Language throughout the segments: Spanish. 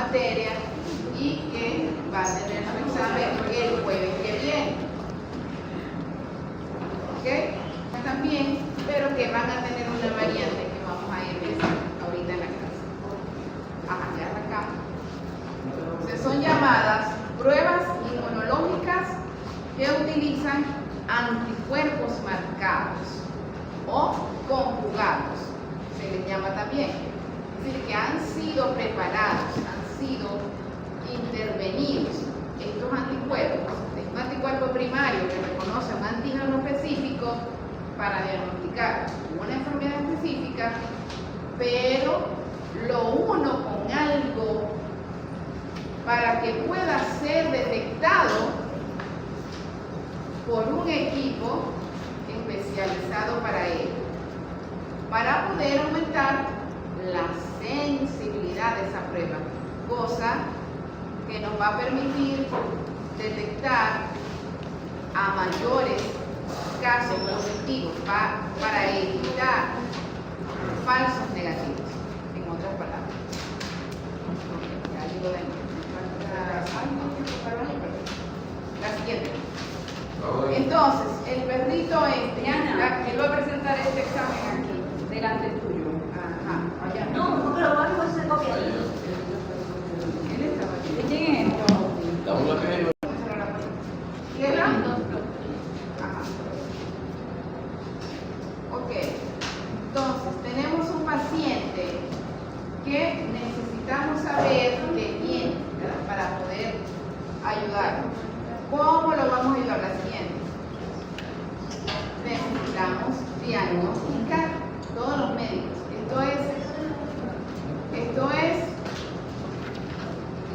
materia y que va a tener su examen el jueves que viene. ¿Ok? También, pero que van a tener una variante que vamos a ir viendo ahorita en la clase. Ajá, ya arrancamos. Entonces, son llamadas pruebas inmunológicas que utilizan anticuerpos marcados o conjugados, se les llama también. Es decir, que han sido preparados, han sido intervenidos. Estos anticuerpos, es un anticuerpo primario que reconoce un antígeno específico para diagnosticar una enfermedad específica, pero lo uno con algo para que pueda ser detectado por un equipo especializado para ello, para poder aumentar la sensibilidad de esa prueba, cosa que nos va a permitir detectar a mayores casos positivos para evitar falsos negativos, en otras palabras. Ya digo de nuevo. La siguiente. Entonces, el perrito Diana, él va a presentar este examen aquí, delante tuyo. Ajá, allá. No, pero vamos a hacer copia. Él estaba aquí. Echen esto. ¿Leerlo? Ajá. Ok. Entonces, tenemos un paciente que necesitamos saber qué tiene, ¿verdad? Para poder ayudarlo. ¿Cómo lo vamos a ayudar? La siguiente. Necesitamos diagnosticar, todos los médicos. Esto es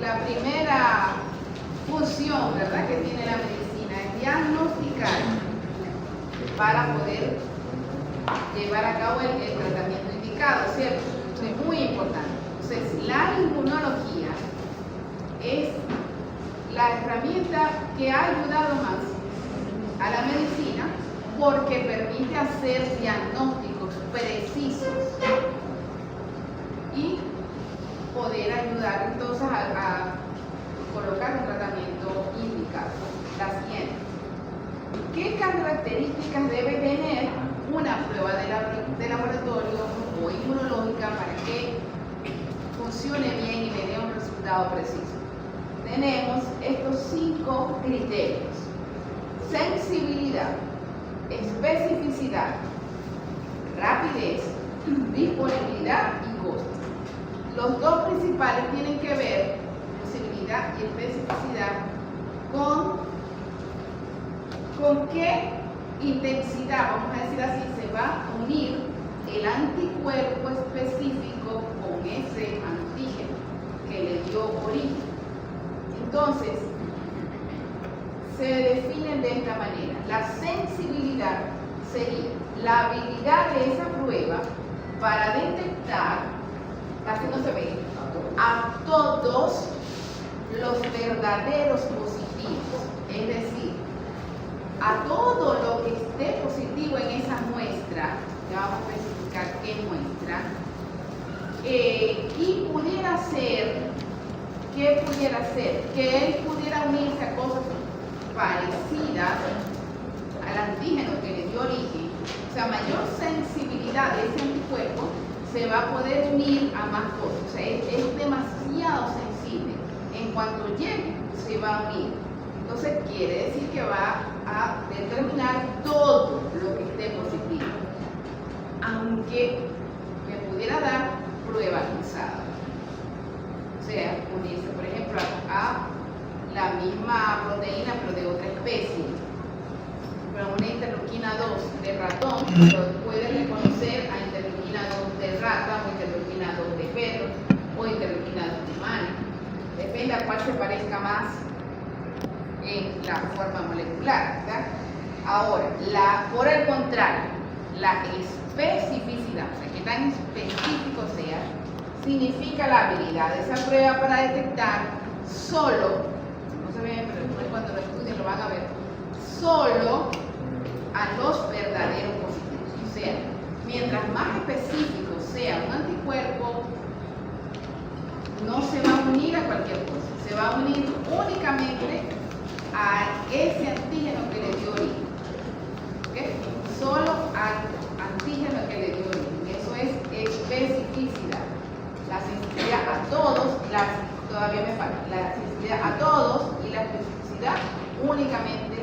la primera función, ¿verdad?, que tiene la medicina, es diagnosticar para poder llevar a cabo el tratamiento indicado, ¿cierto? Esto es muy importante. Entonces, la inmunología es la herramienta que ha ayudado más a la medicina porque permite hacer diagnósticos precisos y poder ayudar entonces a colocar un tratamiento indicado. La siguiente. ¿Qué características debe tener una prueba de laboratorio o inmunológica para que funcione bien y me dé un resultado preciso? Tenemos estos 5 criterios: sensibilidad, especificidad, rapidez, disponibilidad y costo. Los dos principales tienen que ver, sensibilidad y especificidad, con qué intensidad, vamos a decir así, se va a unir el anticuerpo específico con ese antígeno que le dio origen. Entonces, se definen de esta manera. La sensibilidad sería la habilidad de esa prueba para detectar, casi no se ve, a todos los verdaderos positivos, es decir, a todo lo que esté positivo en esa muestra, ya vamos a especificar qué muestra, y pudiera ser, ¿qué pudiera ser? Que él pudiera unirse a cosas parecidas al antígeno que le dio origen. O sea, mayor sensibilidad de ese anticuerpo se va a poder unir a más cosas. O sea, es demasiado sensible. En cuanto llegue, se va a unir. Entonces, quiere decir que va a determinar todo lo que esté positivo, aunque me pudiera dar prueba cruzada. O sea, unirse, por ejemplo, a la misma proteína, pero de otra especie. Pero una interleuquina 2 de ratón puede reconocer a interleuquina 2 de rata, o interleuquina 2 de perro, o interleuquina 2 de humano. Depende a cuál se parezca más en la forma molecular, ¿verdad? Ahora, por el contrario, la especificidad, o sea, que tan específico sea, significa la habilidad de esa prueba para detectar solo, no se ve, pero después cuando lo estudien lo van a ver, solo a los verdaderos positivos. O sea, mientras más específico sea un anticuerpo, no se va a unir unir a cualquier cosa, se va a unir únicamente a ese antígeno que le dio origen. ¿Okay? Solo al antígeno que le dio origen. Eso es especificidad. La sensibilidad a todos, todavía me falta, la sensibilidad a todos y la especificidad únicamente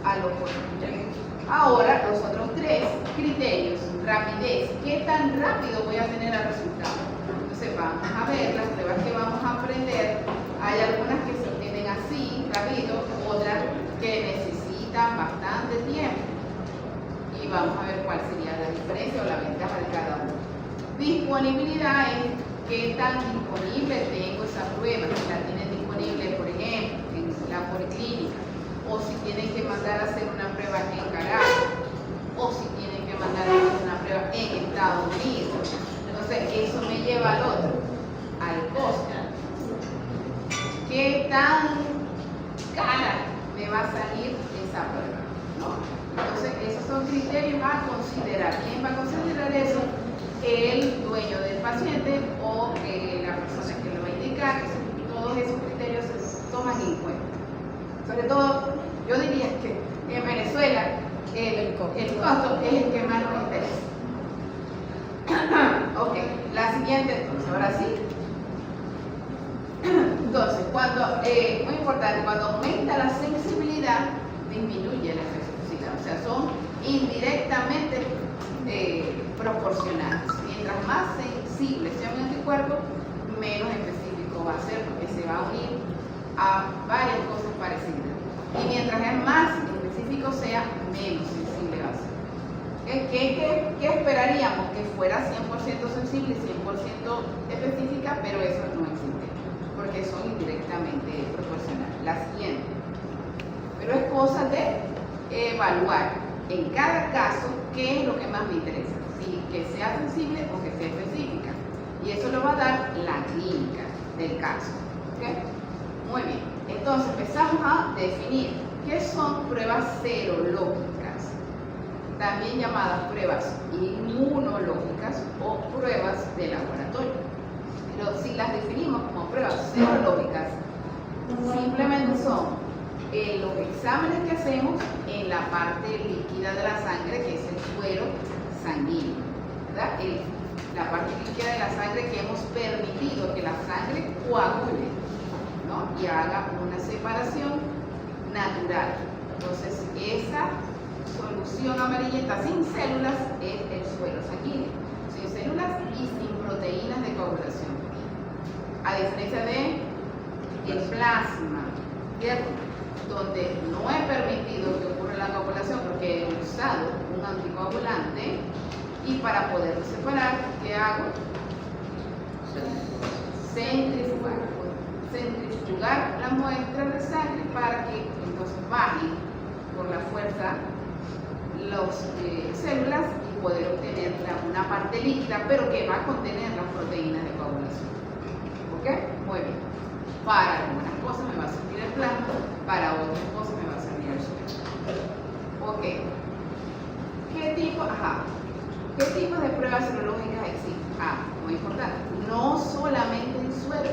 a los posibles. Ahora, los otros tres criterios: rapidez, ¿qué tan rápido voy a tener el resultado? Entonces vamos a ver las pruebas que vamos a aprender. Hay algunas que se obtienen así, rápido, otras que necesitan bastante tiempo. Y vamos a ver cuál sería la diferencia o la ventaja de cada uno. Disponibilidad es qué tan disponible tengo esa prueba, si la tienen disponible, por ejemplo, en la policlínica, o si tienen que mandar a hacer una prueba en Caracas, o si tienen que mandar a hacer una prueba en Estados Unidos. Entonces, eso me lleva al otro, al costo. ¿Qué tan cara me va a salir esa prueba? ¿No? Entonces, esos son criterios a considerar. ¿Quién va a considerar eso? El dueño del paciente o la persona que lo va a indicar. Todos esos criterios se toman en cuenta. Sobre todo, yo diría que en Venezuela el costo es el que más nos interesa. Ok, la siguiente entonces, ahora sí. Entonces, muy importante, cuando aumenta la sensibilidad, disminuye la especificidad, o sea, son indirectamente proporcionales. Mientras más sensible sea un anticuerpo, menos específico va a ser, porque se va a unir a varias cosas parecidas. Y mientras más específico sea, menos sensible va a ser. ¿Qué esperaríamos? Que fuera 100% sensible y 100% específica, pero eso no existe, porque son indirectamente proporcionales. La siguiente. Pero es cosa de evaluar en cada caso qué es lo que más me interesa, si que sea sensible o que sea específica. Y eso lo va a dar la clínica del caso. ¿Okay? Muy bien. Entonces empezamos a definir qué son pruebas serológicas, también llamadas pruebas inmunológicas o pruebas de laboratorio. Pero si las definimos como pruebas serológicas, simplemente son los exámenes que hacemos en la parte líquida de la sangre, que es el suero sanguíneo, ¿verdad? La parte líquida de la sangre que hemos permitido que la sangre coagule, ¿no? Y haga una separación natural. Entonces, esa solución amarillenta sin células es el suero sanguíneo, sin células y sin proteínas de coagulación. A diferencia de el plasma, ¿cierto? Donde no he permitido que ocurra la coagulación porque he usado un anticoagulante, y para poderlo separar, ¿qué hago? Centrifugar la muestra de sangre para que entonces bajen por la fuerza las células y poder obtener una parte líquida, pero que va a contener las proteínas de coagulación. ¿Ok? Muy bien. Para algunas cosas me va a servir el plasma, para otras cosas me va a servir el suero. Ok. ¿Qué tipos de pruebas serológicas existen? Muy importante. No solamente en suero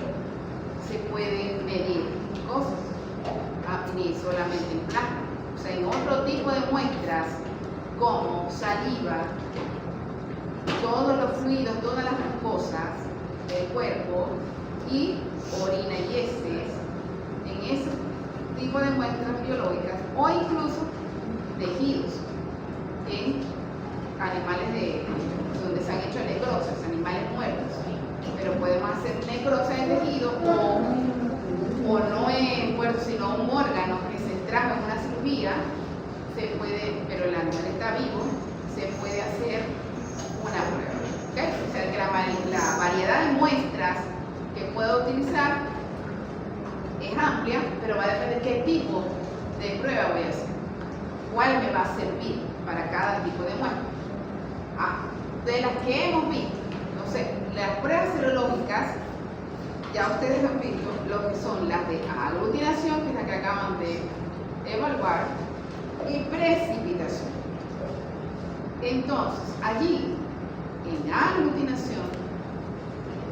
se pueden medir cosas, ni solamente en plasma. O sea, en otro tipo de muestras, como saliva, todos los fluidos, todas las mucosas del cuerpo y orina y heces, en ese tipo de muestras biológicas, o incluso tejidos en animales donde se han hecho necrosis, animales muertos, pero podemos hacer necrosis de tejido o no en muerto, sino un órgano que se trajo en una cirugía, se puede, pero el animal está vivo, se puede hacer una prueba. ¿Okay? O sea que la variedad de muestras que puedo utilizar es amplia, pero va a depender de qué tipo de prueba voy a hacer, cuál me va a servir para cada tipo de muestra. De las que hemos visto, no sé, las pruebas serológicas, ya ustedes han visto lo que son las de aglutinación, que es la que acaban de evaluar, y precipitación. Entonces, allí, en aglutinación,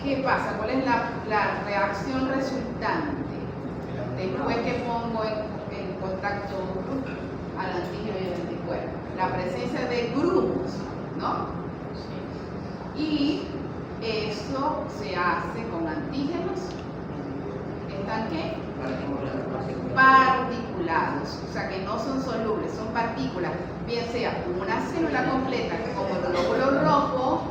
¿qué pasa? ¿Cuál es la reacción resultante? Después que pongo en contacto al antígeno y al anticuerpo. La presencia de grupos, ¿no? Y eso se hace con antígenos. ¿Están qué? Particulados, o sea que no son solubles, son partículas, bien sea una célula completa como el glóbulo rojo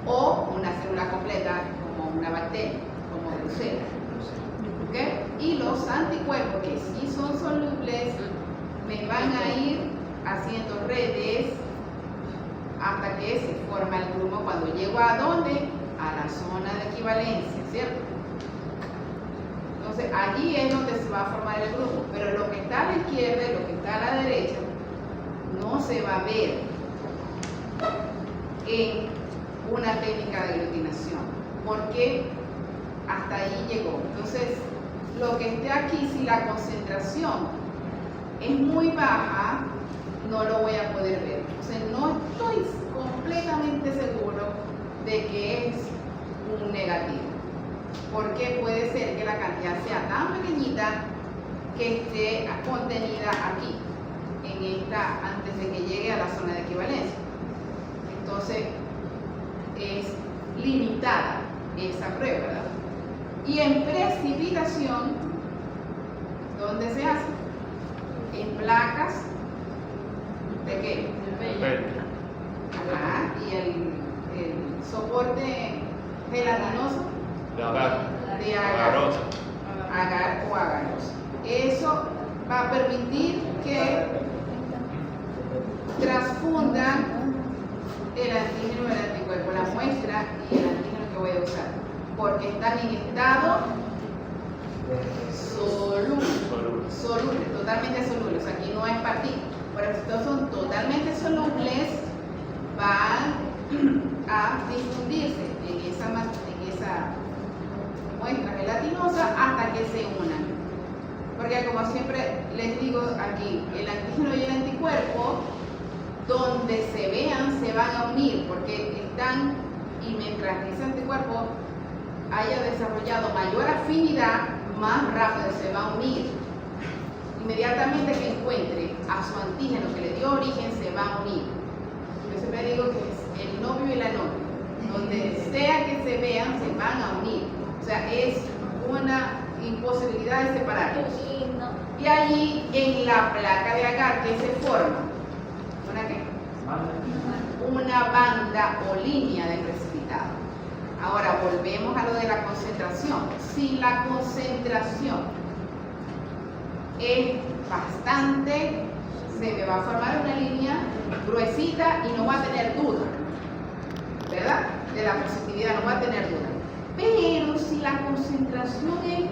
o una célula completa como una bacteria, como Brucella. ¿Okay? Y los anticuerpos que sí son solubles me van a ir haciendo redes hasta que se forma el grupo cuando llego a ¿dónde? A la zona de equivalencia, ¿cierto? Entonces allí es donde se va a formar el grupo, pero lo que está a la izquierda y lo que está a la derecha no se va a ver en una técnica de aglutinación, porque hasta ahí llegó. Entonces, lo que esté aquí, si la concentración es muy baja, no lo voy a poder ver. O sea, no estoy completamente seguro de que es un negativo, porque puede ser que la cantidad sea tan pequeñita que esté contenida aquí, en esta, antes de que llegue a la zona de equivalencia. Entonces, es limitada esa prueba, ¿verdad? Y en precipitación, ¿dónde se hace? En placas ¿de qué? Ajá, y el soporte gelatinoso De agar. de agar o agarosa. Eso va a permitir que transfundan el antígeno y el anticuerpo, la muestra y el antígeno que voy a usar, porque están en estado soluble, totalmente solubles. Aquí no es partícula. Por eso estos son totalmente solubles, van a difundirse en esa muestra gelatinosa hasta que se unan. Porque como siempre les digo aquí, el antígeno y el anticuerpo, donde se vean, se van a unir, porque están, y mientras ese anticuerpo haya desarrollado mayor afinidad, más rápido se va a unir. Inmediatamente que encuentre a su antígeno que le dio origen, se va a unir. Yo siempre digo que es el novio y la novia. Donde sea que se vean, se van a unir. O sea, es una imposibilidad de separarlos. Y allí, en la placa de agar, ¿qué se forma? ¿Una qué? Una banda o línea de precipitado. Ahora, volvemos a lo de la concentración. Si la concentración es bastante, se me va a formar una línea gruesita y no va a tener duda, ¿verdad? De la positividad, no va a tener duda. Pero si la concentración es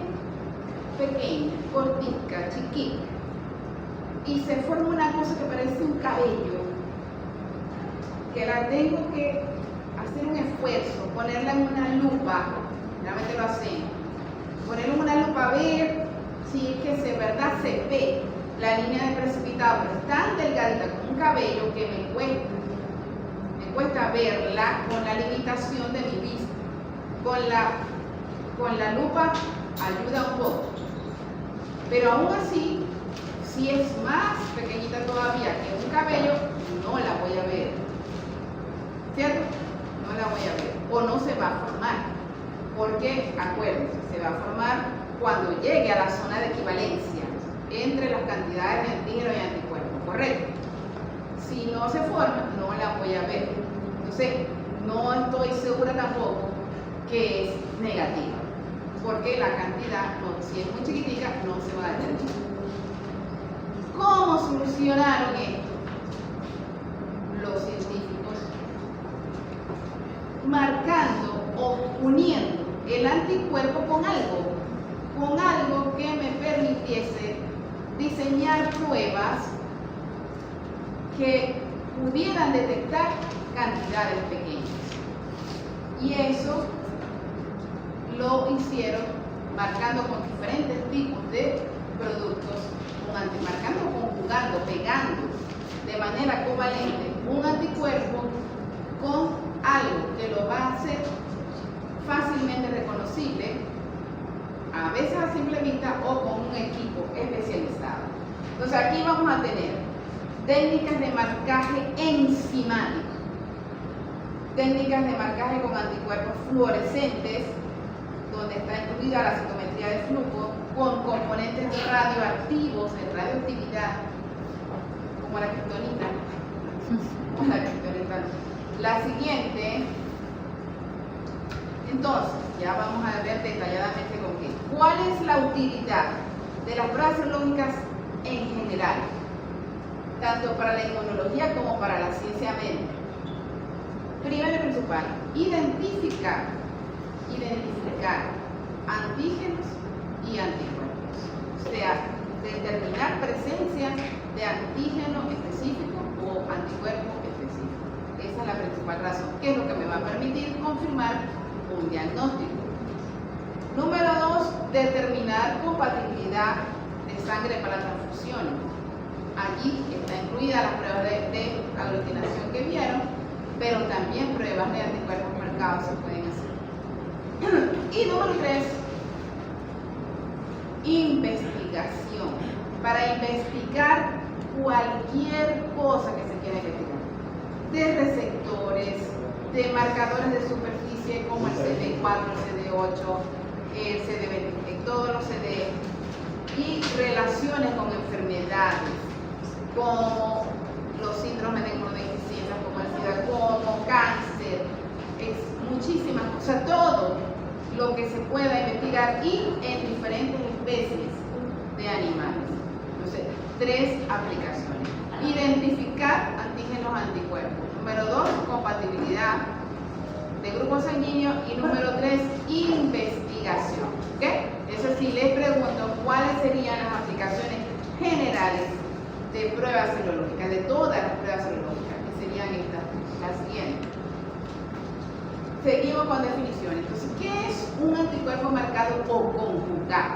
pequeña, cortica, chiquita, y se forma una cosa que parece un cabello, que la tengo que hacer un esfuerzo, ponerla en una lupa, realmente lo hacemos, ponerla en una lupa a ver si es que de verdad se ve la línea de precipitado, pero es tan delgadita como un cabello que me cuesta verla con la limitación de mi vista. Con la lupa ayuda un poco, pero aún así, si es más pequeñita todavía que un cabello, no la voy a ver, ¿cierto? No la voy a ver, o no se va a formar, porque, acuérdense, se va a formar cuando llegue a la zona de equivalencia entre las cantidades de antígeno y anticuerpo, ¿correcto? Si no se forma, no la voy a ver. Entonces, no estoy segura tampoco que es negativa, porque la cantidad, si es muy chiquitica, no se va a determinar. ¿Cómo solucionaron esto los científicos? Marcando o uniendo el anticuerpo con algo que me permitiese diseñar pruebas que pudieran detectar cantidades pequeñas. Y eso lo hicieron marcando con diferentes tipos de productos, marcando, conjugando, pegando de manera covalente un anticuerpo con algo que lo va a hacer fácilmente reconocible, a veces a simple vista o con un equipo especializado. Entonces aquí vamos a tener técnicas de marcaje enzimático, técnicas de marcaje con anticuerpos fluorescentes, donde está incluida la citometría de flujo, con componentes radioactivos en radioactividad, como la kriptonita. La siguiente, entonces, ya vamos a ver detalladamente con qué. ¿Cuál es la utilidad de las pruebas serológicas en general? Tanto para la inmunología como para la ciencia médica. Primero y principal, identificar antígenos y anticuerpos. O sea, determinar presencia de antígeno específico o anticuerpo específico. Esa es la principal razón, que es lo que me va a permitir confirmar un diagnóstico. Número 2, determinar compatibilidad de sangre para transfusiones. Allí está incluida las pruebas de aglutinación que vieron, pero también pruebas de anticuerpos marcados se pueden hacer. Y número 3, investigación. Para investigar cualquier cosa que se quiera investigar. De receptores, de marcadores de superficie como el CD4, el CD8, el CD20, todos los CD, y relaciones con enfermedades, como los síndromes de inmunodeficiencia, como el SIDA, como cáncer, muchísimas cosas, todo lo que se pueda investigar y en diferentes especies de animales. Entonces, 3 aplicaciones. Identificar antígenos anticuerpos. Número 2, compatibilidad de grupos sanguíneos. Y número 3, investigación. ¿Ok? Eso sí, les pregunto cuáles serían las aplicaciones generales de pruebas serológicas, de todas las pruebas serológicas, que serían estas, las siguientes. Seguimos con definiciones. Entonces, ¿qué es un anticuerpo marcado o conjugado?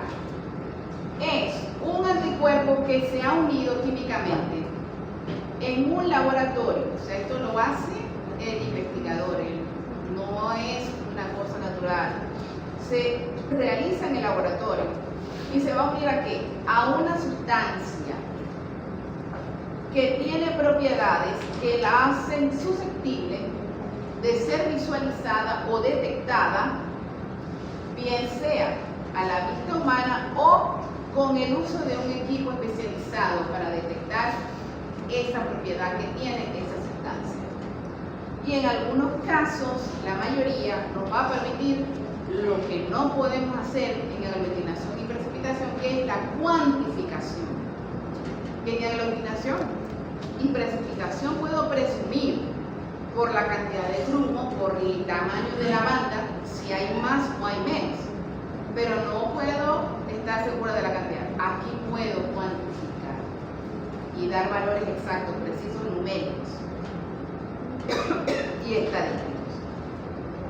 Es un anticuerpo que se ha unido químicamente en un laboratorio. O sea, esto lo hace el investigador, no es una cosa natural. Se realiza en el laboratorio y se va a unir ¿a qué? A una sustancia que tiene propiedades que la hacen susceptible de ser visualizada o detectada, bien sea a la vista humana o con el uso de un equipo especializado para detectar esa propiedad que tiene esa sustancia. Y en algunos casos, la mayoría, nos va a permitir lo que no podemos hacer en aglutinación y precipitación, que es la cuantificación. Que en aglutinación y precipitación puedo presumir por la cantidad de grumo, por el tamaño de la banda, si hay más o hay menos, pero no puedo estar segura de la cantidad. Aquí puedo cuantificar y dar valores exactos, precisos, numéricos y estadísticos.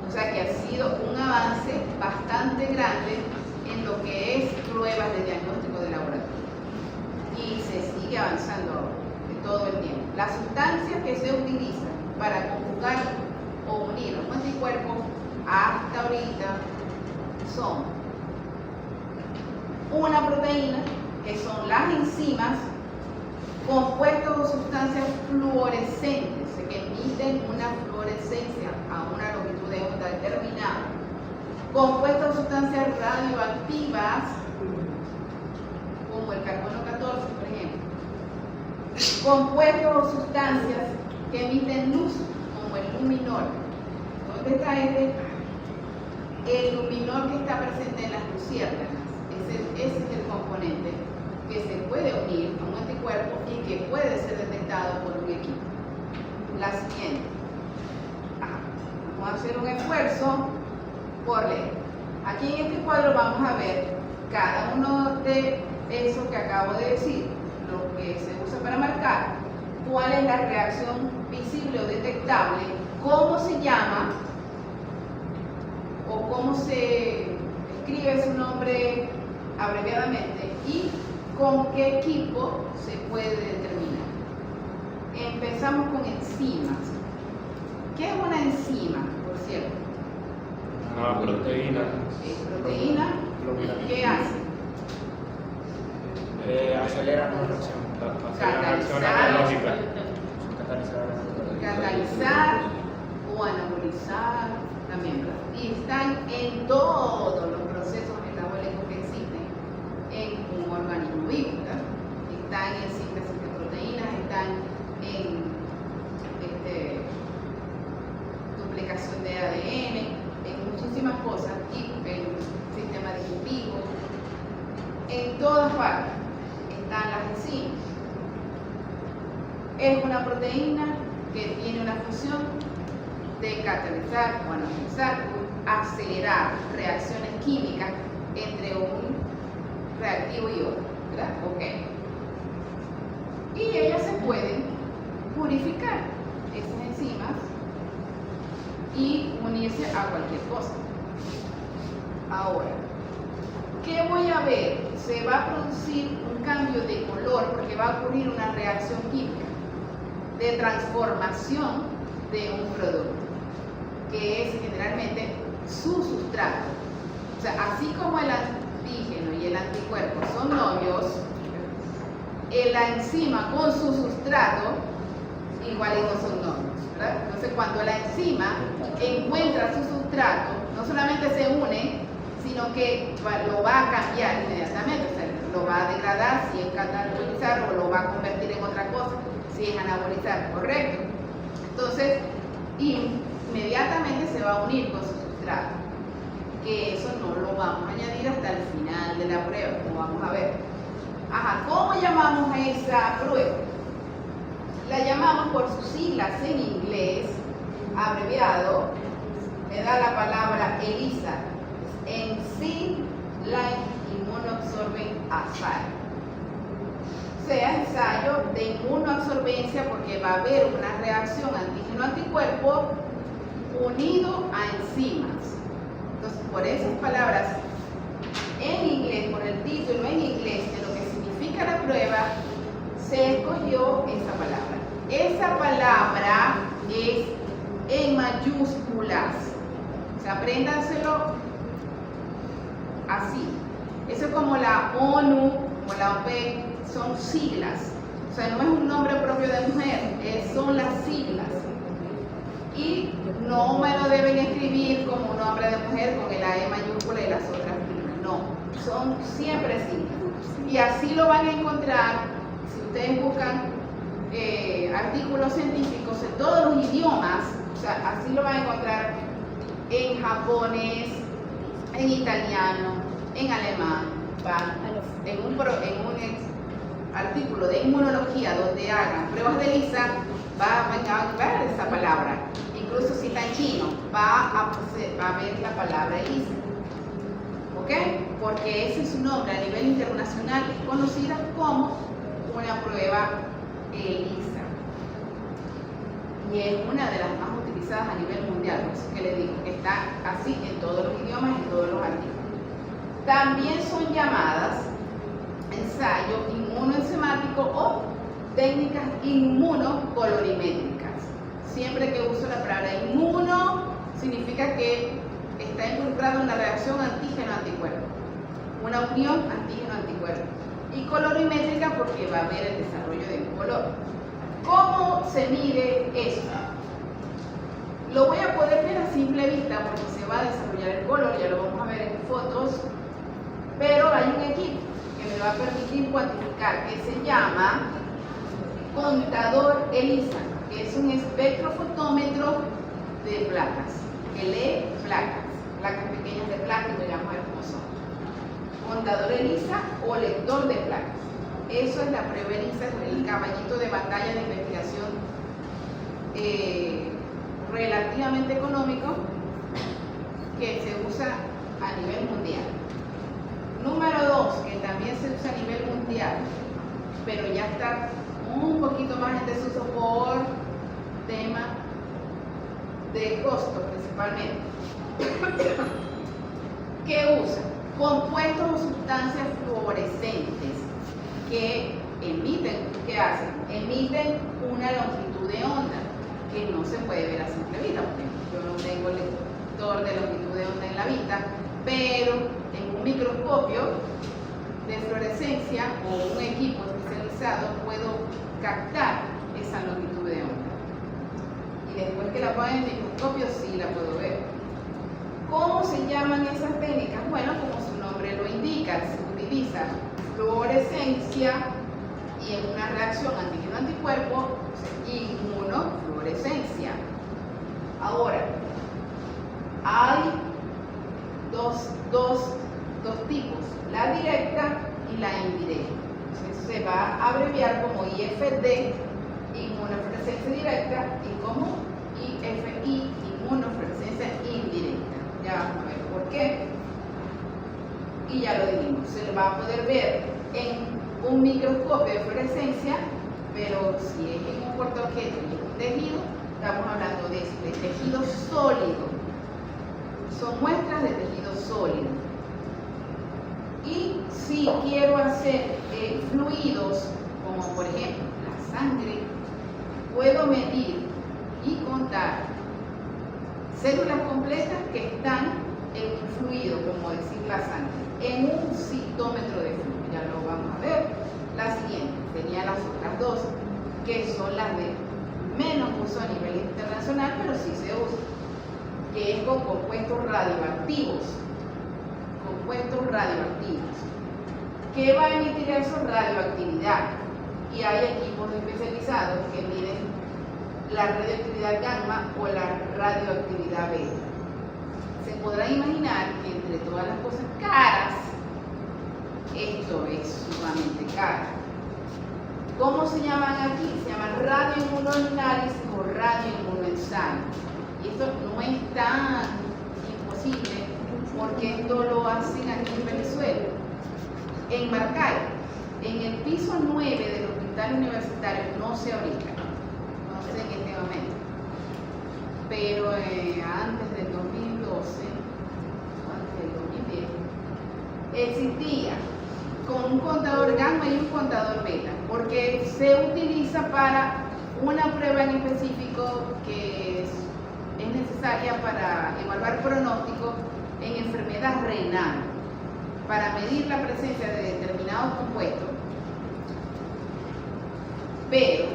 O sea que ha sido un avance bastante grande en lo que es pruebas de diagnóstico de laboratorio y se sigue avanzando ahora, todo el tiempo. Las sustancias que se utilizan para conjugar o unir un anticuerpo hasta ahorita son una proteína, que son las enzimas, compuestos o sustancias fluorescentes, que emiten una fluorescencia a una longitud de onda determinada, compuestos o sustancias radioactivas, como el carbono 14, por ejemplo, compuestos o sustancias que emiten luz, como el luminol. ¿Dónde está este? El luminol que está presente en las luciérnagas. Ese es el componente que se puede unir a un anticuerpo y que puede ser detectado por un equipo. La siguiente. Vamos a hacer un esfuerzo por leer. Aquí en este cuadro vamos a ver cada uno de esos que acabo de decir, lo que se usa para marcar, cuál es la reacción visible o detectable, cómo se llama o cómo se escribe su nombre abreviadamente y con qué equipo se puede determinar. Empezamos con enzimas. ¿Qué es una enzima, por cierto? Una proteína. Es proteína. ¿Qué hace? Acelera la reacción. La reacción Catalizar. biológica. Catalizar o anabolizar también, ¿verdad? Y están en todos los procesos metabólicos que existen en un organismo vivo, ¿verdad? Están en síntesis de proteínas, están en duplicación de ADN, en muchísimas cosas, y en el sistema digestivo, en todas partes están las enzimas. Es una proteína que tiene una función de catalizar o anabolizar, acelerar reacciones químicas entre un reactivo y otro, ¿verdad? Ok. Y ellas se pueden purificar, esas enzimas, y unirse a cualquier cosa. Ahora, ¿qué voy a ver? Se va a producir un cambio de color porque va a ocurrir una reacción química de transformación de un producto, que es generalmente su sustrato. O sea, así como el antígeno y el anticuerpo son novios, la enzima con su sustrato igualitos son novios, ¿verdad? Entonces, cuando la enzima encuentra su sustrato, no solamente se une, sino que lo va a cambiar inmediatamente, o sea, lo va a degradar si es catalizar o lo va a convertir en otra cosa si es anabolizar, correcto. Entonces, inmediatamente se va a unir con su sustrato, que eso no lo vamos a añadir hasta el final de la prueba, como vamos a ver. Ajá, ¿cómo llamamos a esa prueba? La llamamos por sus siglas en inglés, abreviado, me da la palabra ELISA, Enzyme Like Immunoabsorbing Assay. Sea ensayo de inmunoabsorbencia, porque va a haber una reacción antígeno-anticuerpo unido a enzimas. Entonces, por esas palabras en inglés, por el título en inglés de lo que significa la prueba, se escogió esa palabra. Esa palabra es en mayúsculas. O sea, apréndanselo así. Eso es como la ONU o la OPEC, son siglas. O sea, no es un nombre propio de mujer, son las siglas. Y no me lo deben escribir como un nombre de mujer con el AE mayúscula y las otras siglas. No, son siempre siglas. Y así lo van a encontrar si ustedes buscan artículos científicos en todos los idiomas. O sea, así lo van a encontrar en japonés, en italiano, en alemán, en un artículo de inmunología donde hagan pruebas de ELISA, va a ver esa palabra. Incluso si está en chino, va a ver la palabra ELISA. ¿Ok? Porque ese es su nombre a nivel internacional, es conocida como una prueba ELISA. Y es una de las más utilizadas a nivel mundial, por eso que les digo que está así en todos los idiomas, en todos los artículos. También son llamadas ensayo inmunoenzimático o técnicas inmunocolorimétricas. Siempre que uso la palabra inmuno, significa que está involucrada una reacción antígeno-anticuerpo, una unión antígeno-anticuerpo. Y colorimétrica porque va a haber el desarrollo de un color. ¿Cómo se mide eso? Lo voy a poder ver a simple vista porque se va a desarrollar el color, ya lo vamos a ver en fotos, pero hay un equipo que me va a permitir cuantificar, que se llama contador ELISA, que es un espectrofotómetro de placas, que lee placas pequeñas de plástico, llamamos hermoso. Contador ELISA o lector de placas. Eso es la prueba ELISA, el caballito de batalla de investigación relativamente económico que se usa a nivel mundial. Número 2, que también se usa a nivel mundial, pero ya está un poquito más en desuso por tema de costo principalmente. ¿Qué usa? Compuestos o sustancias fluorescentes que emiten, ¿qué hacen? Emiten una longitud de onda que no se puede ver a simple vista, porque yo no tengo detector de longitud de onda en la vista, pero en un microscopio de fluorescencia o un equipo especializado puedo captar esa longitud de onda. Y después que la ponga en el microscopio sí la puedo ver. ¿Cómo se llaman esas técnicas? Bueno, como su nombre lo indica, se utiliza fluorescencia y en una reacción antígeno-anticuerpo, inmunofluorescencia. Ahora, hay dos tipos, la directa y la indirecta. Entonces, se va a abreviar como IFD, inmunofluorescencia directa, y como IFI, inmunofluorescencia indirecta. Ya vamos a ver por qué. Y ya lo dijimos, se le va a poder ver en un microscopio de fluorescencia, pero si es en un portaobjeto y es un tejido, estamos hablando de tejido sólido. Son muestras de tejido sólido. Y si quiero hacer fluidos, como por ejemplo la sangre, puedo medir y contar células completas que están en un fluido, como decir la sangre, en un citómetro de flujo. Ya lo vamos a ver. La siguiente tenía las otras dos, que son las de menos uso a nivel internacional, pero sí se usa, que es con compuestos radioactivos. Compuestos radioactivos. ¿Qué va a emitir eso? Radioactividad. Y hay equipos especializados que miden la radioactividad gamma o la radioactividad beta. Se podrá imaginar que entre todas las cosas caras, esto es sumamente caro. ¿Cómo se llaman aquí? Se llaman radioinmunoanálisis o radioinmunoensayo. Y esto no es tan imposible porque esto lo hacen aquí en Venezuela. En Maracay, en el piso 9 del hospital universitario, no sé ahorita, no sé en este momento, pero antes del 2012, antes del 2010, existía con un contador gamma y un contador beta, porque se utiliza para una prueba en específico que es necesaria para evaluar pronóstico en enfermedad renal, para medir la presencia de determinados compuestos. Pero,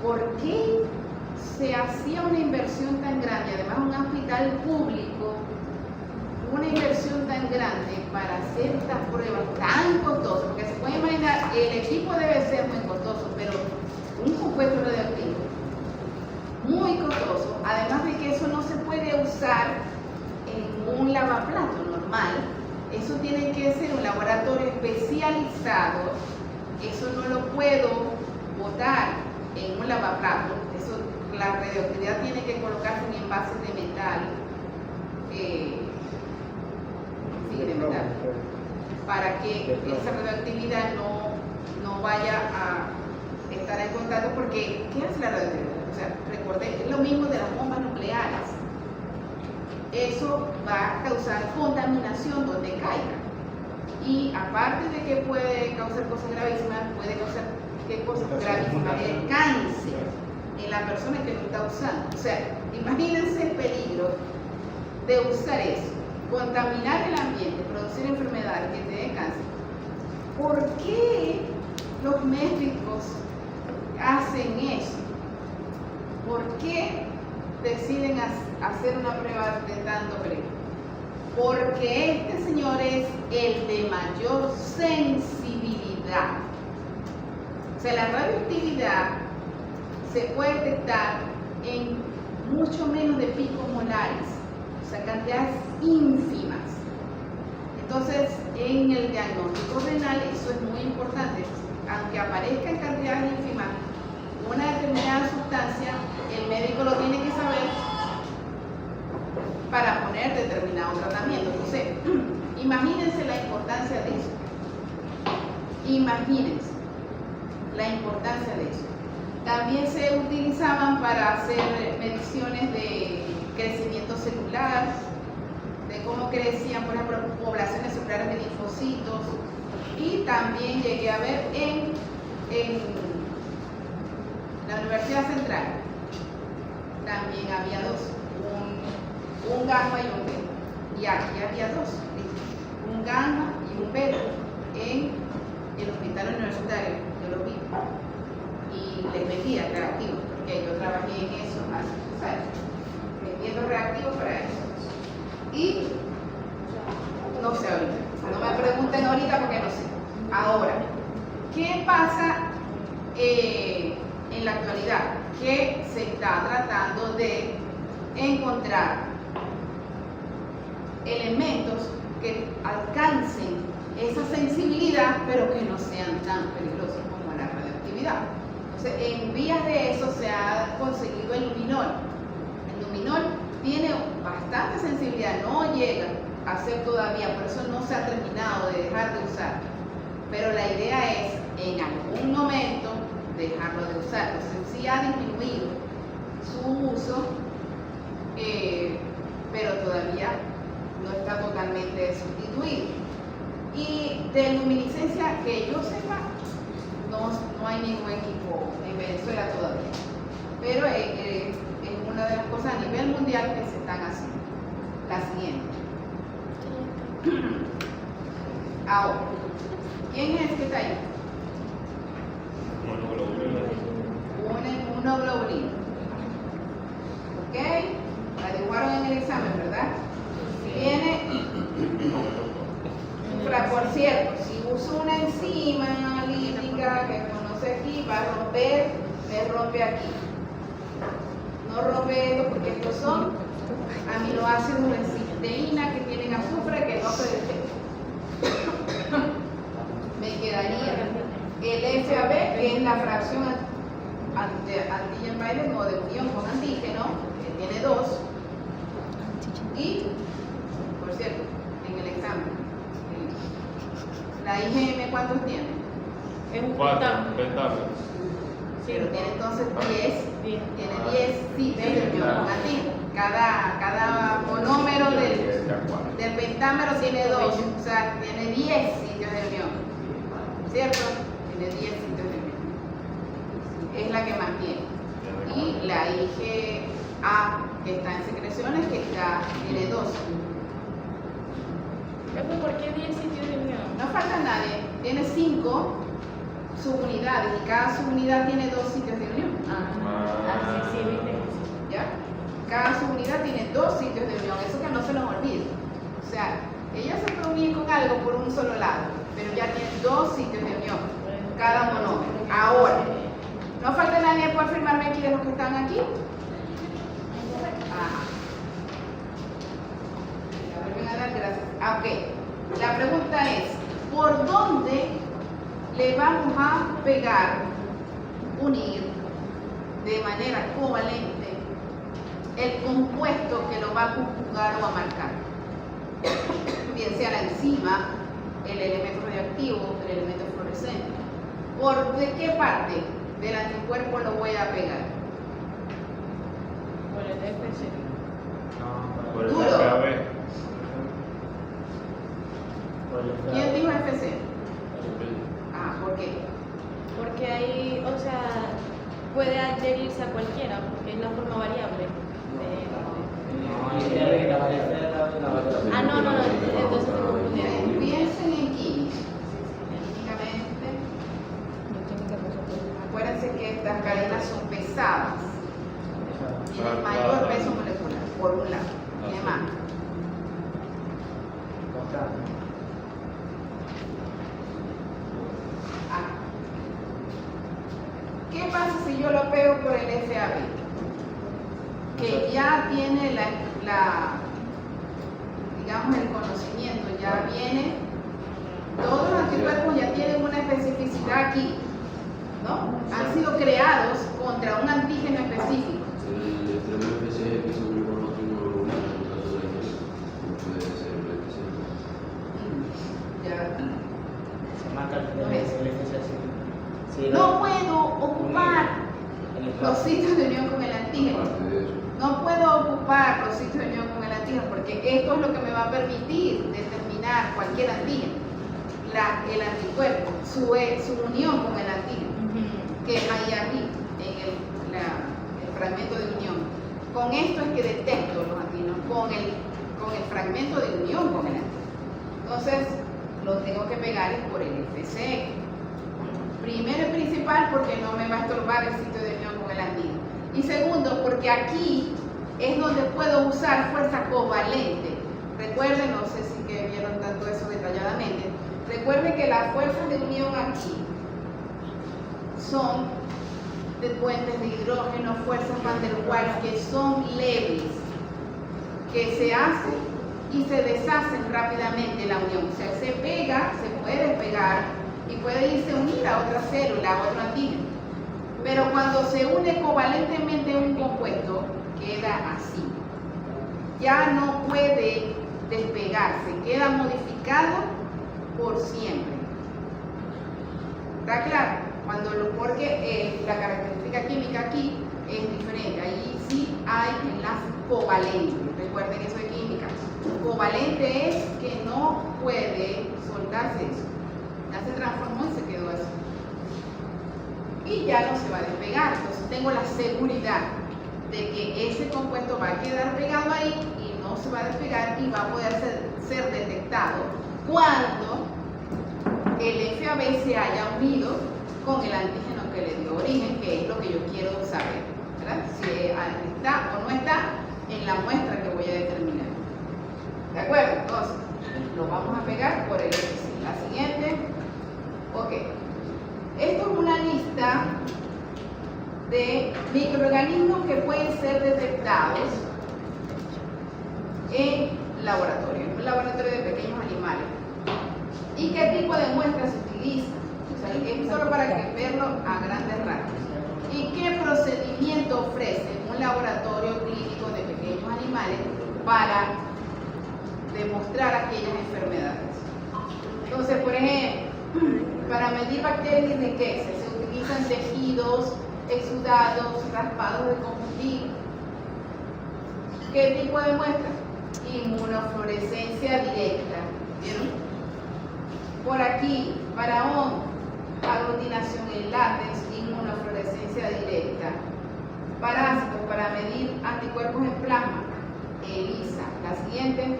¿por qué se hacía una inversión tan grande? Además, un hospital público, una inversión tan grande para hacer estas pruebas tan costosas, porque se puede imaginar, el equipo debe ser muy costoso, pero un compuesto radioactivo muy costoso, además de que eso no se puede usar en un lavaplato normal, eso tiene que ser un laboratorio especializado, eso no lo puedo botar en un lavaplato, eso, la radioactividad tiene que colocarse en envases de metal, de metal, para que esa radioactividad no vaya a estar en contacto, porque ¿qué hace la radioactividad? O sea, recordé, es lo mismo de las bombas nucleares. Eso va a causar contaminación donde caiga. Y aparte de que puede causar cosas gravísimas, puede causar ¿qué cosas gravísimas? El cáncer en la persona que lo está usando. O sea, imagínense el peligro de usar eso, contaminar el ambiente, producir enfermedades que te den cáncer. ¿Por qué los médicos hacen eso? ¿Por qué deciden hacer una prueba de tanto peligro? Porque este señor es el de mayor sensibilidad. O sea, la radioactividad se puede detectar en mucho menos de picos molares, o sea, cantidades ínfimas. Entonces, en el diagnóstico renal eso es muy importante. Aunque aparezca en cantidades ínfimas una determinada sustancia, el médico lo tiene que saber para poner determinado tratamiento. Entonces, imagínense la importancia de eso. Imagínense la importancia de eso. También se utilizaban para hacer mediciones de crecimiento celular, de cómo crecían, por ejemplo, poblaciones celulares de linfocitos. Y también llegué a ver en la Universidad Central, también había un gamma y un beta. Y aquí había dos, ¿listo? Un gamma y un beta en el hospital universitario, yo lo vi. Y les metía reactivos, porque yo trabajé en eso hace 3 años, metiendo reactivos para eso. Y no sé ahorita, no me pregunten ahorita porque no sé. Ahora, ¿qué pasa en la actualidad? Que se está tratando de encontrar elementos que alcancen esa sensibilidad, pero que no sean tan peligrosos como la radioactividad. Entonces, en vías de eso se ha conseguido el luminol. El luminol tiene bastante sensibilidad, no llega a ser todavía, por eso no se ha terminado de dejar de usar. Pero la idea es, en algún momento, dejarlo de usar. Entonces, sí ha disminuido su uso, pero todavía no está totalmente sustituido. Y de luminiscencia, que yo sepa, no hay ningún equipo en Venezuela todavía. Pero es una de las cosas a nivel mundial que se están haciendo. La siguiente. Ahora, ¿quién es que está ahí? Monoglobulina. ¿Ok? La dibujaron en el examen, ¿verdad? Viene, por cierto, si uso una enzima lítica que conoce aquí, va a romper, me rompe aquí. No rompe esto porque estos son aminoácidos de cisteína que tienen azufre que no se detectan. Me quedaría el FAB, que es la fracción antígeno-binding o de unión con antígeno, que tiene 2. Y, por cierto, en el examen, la IgM, ¿cuántos tiene? Es un 4, pentámero. pentámeros. Pero tiene entonces 10, tiene 10 sitios de unión con antígeno. Cada monómero del pentámero tiene 2, o sea, tiene 10 sitios de unión, ¿cierto? Tiene 10 sitios de unión. Es la que mantiene. Y la IgA, que está en secreciones, que tiene 2. ¿Por qué 10 sitios de unión? No falta nadie, tiene 5 subunidades y cada subunidad tiene 2 sitios de unión. Sí, viste. ¿Ya? Cada subunidad tiene 2 sitios de unión, eso que no se nos olvide. O sea, ella se puede unir con algo por un solo lado, pero ya tiene 2 sitios de unión, cada monómero. Ahora, ¿no falta nadie por firmarme aquí de los que están aquí? Ajá. Vuelven a dar gracias. Ok, la pregunta es, ¿por dónde le vamos a pegar, unir de manera covalente el compuesto que lo va a conjugar o a marcar? Bien sea la enzima, el elemento radioactivo, el elemento fluorescente. ¿De qué parte del anticuerpo lo voy a pegar? Por el FC. Por el Duro. FAB. ¿Quién dijo FC? Ah, ¿por qué? Porque ahí, o sea, puede adherirse a cualquiera, porque es la forma variable. No, entonces se confundieron. Piensen en química. Químicamente, acuérdense que estas cadenas son pesadas. Tienen mayor peso molecular, por un lado. Tiene más. ¿Qué pasa si yo lo pego por el FAB? Que ya tiene digamos, el conocimiento, ya viene, todos los anticuerpos ya tienen una especificidad aquí, ¿no? Han sido creados contra un antígeno específico. El extremo FC que se une con otro inmunoglobulina, en el caso de la IgG, puede ser el FC. Ya. Se marca el FC así. Sí, No puedo ocupar los sitios de unión con el antígeno. Aparte de eso, No puedo ocupar los sitios de unión con el antígeno porque esto es lo que me va a permitir determinar cualquier antígeno. El anticuerpo, su unión con el antígeno, que hay aquí en el fragmento de unión. con esto es que detecto los antígenos, con el fragmento de unión con el antígeno. Entonces, lo tengo que pegar es por el FCE. Primero y principal, porque no me va a estorbar el sitio de unión con el antígeno. Y segundo, porque aquí es donde puedo usar fuerza covalente. Recuerden, no sé si que vieron tanto eso detalladamente, recuerden que las fuerzas de unión aquí son de puentes de hidrógeno, fuerzas Van der Waals, que son leves, que se hacen y se deshacen rápidamente la unión. O sea, se pega, se puede pegar y puede irse a unir a otra célula, a otro antígeno. Pero cuando se une covalentemente un compuesto, queda así. Ya no puede despegarse, queda modificado por siempre. ¿Está claro? Porque la característica química aquí es diferente. Ahí sí hay enlaces covalentes. Recuerden eso de química. Covalente es que no puede soltarse eso. Ya se transformó y se quedó así. Y ya no se va a despegar. Entonces tengo la seguridad de que ese compuesto va a quedar pegado ahí y no se va a despegar y va a poder ser detectado cuando el FAB se haya unido con el antígeno que le dio origen, que es lo que yo quiero saber, ¿verdad? Si está o no está en la muestra que voy a determinar. ¿De acuerdo? Entonces, lo vamos a pegar por el FC. La siguiente. Ok. Esto es una lista de microorganismos que pueden ser detectados en laboratorio, en un laboratorio de pequeños animales. ¿Y qué tipo de muestras se utiliza? O sea, es solo para que verlo a grandes rasgos. ¿Y qué procedimiento ofrece un laboratorio clínico de pequeños animales para demostrar aquellas enfermedades? Entonces, por ejemplo, para medir bacterias y riquezas se utilizan tejidos, exudados, raspados de combustible. ¿Qué tipo de muestra? Inmunofluorescencia directa. ¿Vieron? Por aquí, para aglutinación en látex, inmunofluorescencia directa. Parásitos, para medir anticuerpos en plasma, ELISA. La siguiente.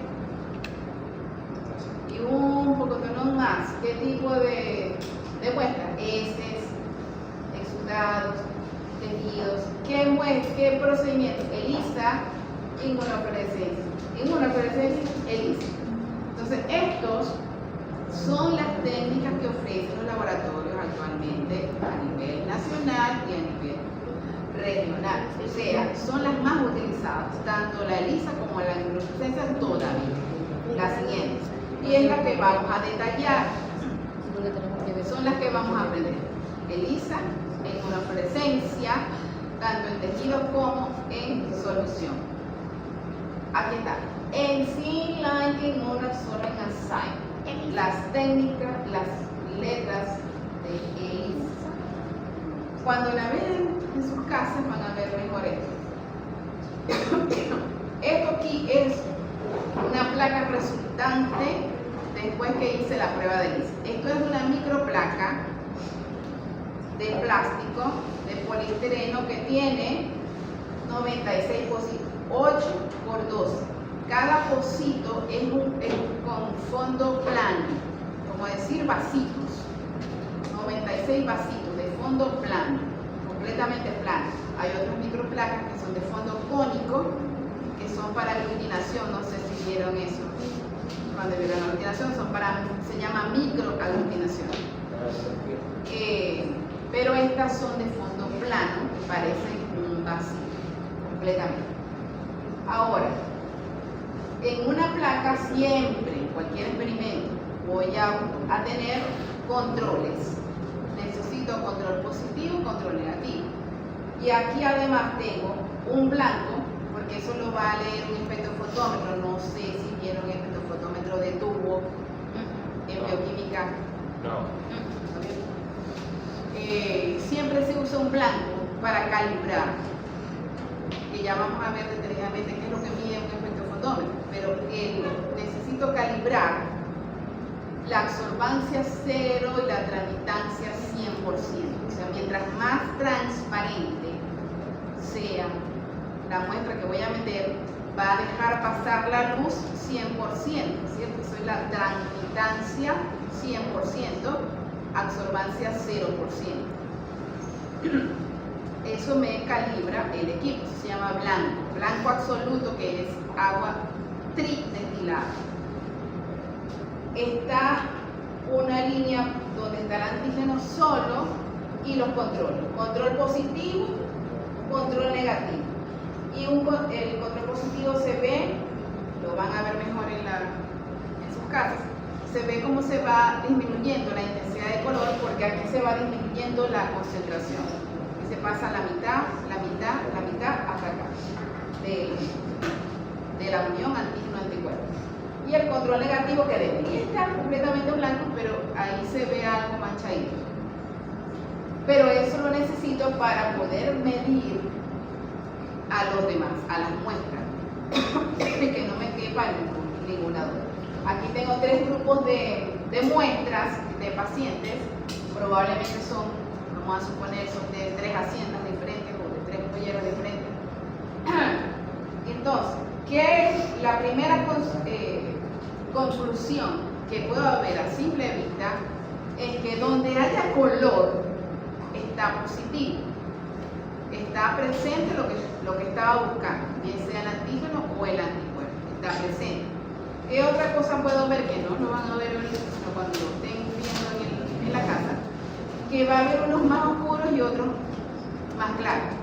Y un poco más. ¿Qué tipo de muestra? Heces, exudados, tejidos. ¿Qué procedimiento? ELISA, inmunofluorescencia. Inmunofluorescencia, ELISA. Entonces, estos son las técnicas que ofrecen los laboratorios actualmente a nivel nacional y a nivel regional. O sea, son las más utilizadas, tanto la ELISA como la inmunofluorescencia todavía. La siguiente. Y es la que vamos a detallar. Son las que vamos a aprender. ELISA, inmunofluorescencia, tanto en tejidos como en solución. Aquí está. Enzyme like immunofluorescence enzyme. Las técnicas, las letras de ELISA. Cuando la ven en sus casas van a ver mejor esto. Esto aquí es una placa resultante después que hice la prueba de ELISA. Esto es una microplaca de plástico, de poliestireno, que tiene 96 pocitos, 8 por 12. Cada pocito es con fondo plano, como decir vasitos. 96 vasitos de fondo plano, completamente plano. Hay otras microplacas que son de fondo cónico, que son para aglutinación. No sé si vieron eso. Cuando vieron la aglutinación, se llama microaglutinación. Pero estas son de fondo plano, que parecen un vasito, completamente. Ahora, en una placa siempre, en cualquier experimento, voy a tener controles. Necesito control positivo y control negativo. Y aquí además tengo un blanco, porque eso lo va a leer un espectrofotómetro. No sé si vieron el espectrofotómetro de tubo en bioquímica. No. Siempre se usa un blanco para calibrar. Que ya vamos a ver detenidamente qué es lo que mide un espectrofotómetro. Pero necesito calibrar la absorbancia 0 y la transmitancia 100%. O sea, mientras más transparente sea la muestra que voy a meter va a dejar pasar la luz 100%, ¿cierto? Soy la transmitancia 100%, absorbancia 0%. Eso me calibra el equipo, se llama blanco, blanco absoluto, que es agua tridestilada. Está una línea donde está el antígeno solo y los controles, control positivo, control negativo. Y el control positivo se ve, lo van a ver mejor en sus casas, se ve cómo se va disminuyendo la intensidad de color, porque aquí se va disminuyendo la concentración. Y se pasa la mitad hasta acá, de la unión antígeno-anticuerpo. Y el control negativo, que debería estar completamente blanco, pero ahí se ve algo manchadito. Pero eso lo necesito para poder medir a los demás, a las muestras, que no me quepa ninguna duda. Aquí tengo 3 grupos de muestras de pacientes, probablemente son, vamos a suponer, son de 3 haciendas diferentes o de 3 polleros diferentes. Entonces, ¿qué es la primera conclusión que puedo ver a simple vista? Es que donde haya color está positivo, está presente lo que estaba buscando, bien sea el antígeno o el anticuerpo, está presente. ¿Qué otra cosa puedo ver que no lo van a ver ahorita, sino cuando lo estén viendo en la casa? Que va a haber unos más oscuros y otros más claros.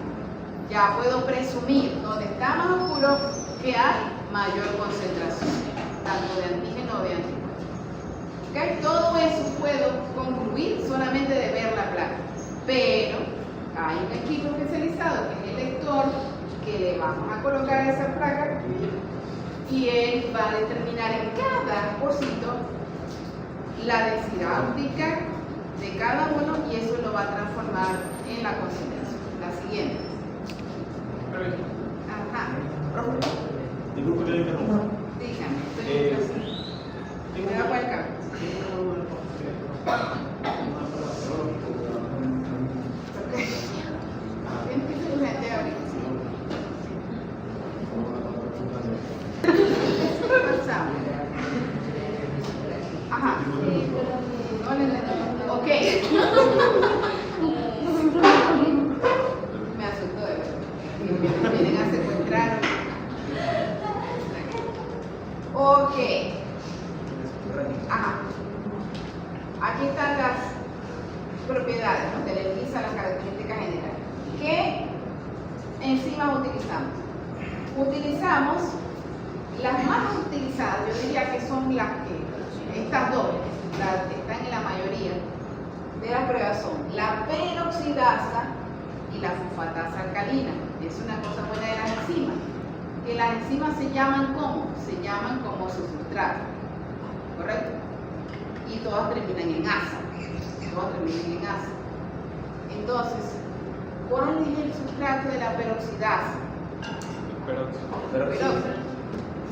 Ya puedo presumir donde está más oscuro que hay mayor concentración, tanto de antígeno o de anticuerpo. ¿Okay? Todo eso puedo concluir solamente de ver la placa, pero hay un equipo especializado que es el lector, que le vamos a colocar esa placa y él va a determinar en cada cosito la densidad óptica de cada uno, y eso lo va a transformar en la concentración. La siguiente. Ajá. Disculpe que le interrumpa. Dígame. Me da para acá. Ajá. Ok. Me asustó de verdad. Me vienen a secuestrar. Ok. Ajá. Aquí están las propiedades, ¿no? Que le dice las características generales. ¿Qué enzimas utilizamos? Utilizamos las más utilizadas, yo diría que son las que, estas dos, las que están en la mayoría de las pruebas, son la peroxidasa y la fosfatasa alcalina. Es una cosa buena de las enzimas, que las enzimas se llaman como su sustrato, ¿correcto? Y todas terminan en asa, Entonces, ¿cuál es el sustrato de la peroxidasa? Peroxidasa.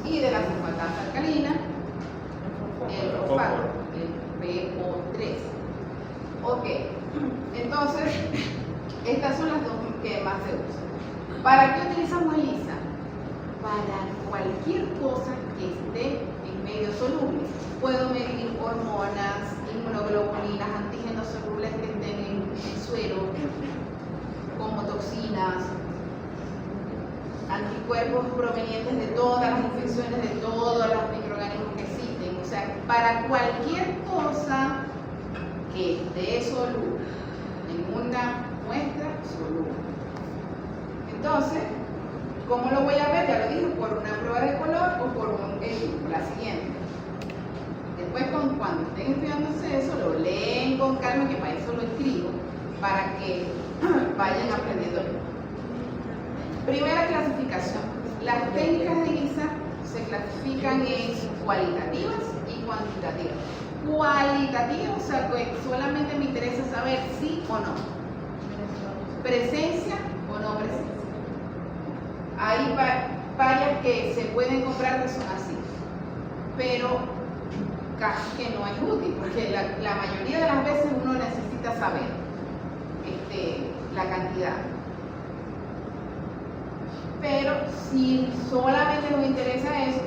Y de la fosfatasa alcalina, el fosfato, el PO3. Ok, entonces, estas son las dos que más se usan. ¿Para qué utilizamos ELISA? Para cualquier cosa que esté en medio soluble. Puedo medir hormonas, inmunoglobulinas, antígenos solubles que estén en el suero, como toxinas, anticuerpos provenientes de todas las infecciones, de todos los microorganismos que existen. O sea, para cualquier cosa que esté soluble en una muestra soluble. Entonces, ¿cómo lo voy a ver? Ya lo dije, por una prueba de color o por un equipo. La siguiente. Después, cuando estén estudiándose eso, lo leen con calma, que para eso lo escribo, para que vayan aprendiendo. Primera clasificación. Las técnicas de ELISA se clasifican en cualitativas y cuantitativas. Cualitativas, o sea, que solamente me interesa saber sí o no. Presencia o no presencia. Hay varias que se pueden comprar que son así, pero casi que no es útil, porque la mayoría de las veces uno necesita saber la cantidad. pero si solamente nos interesa eso,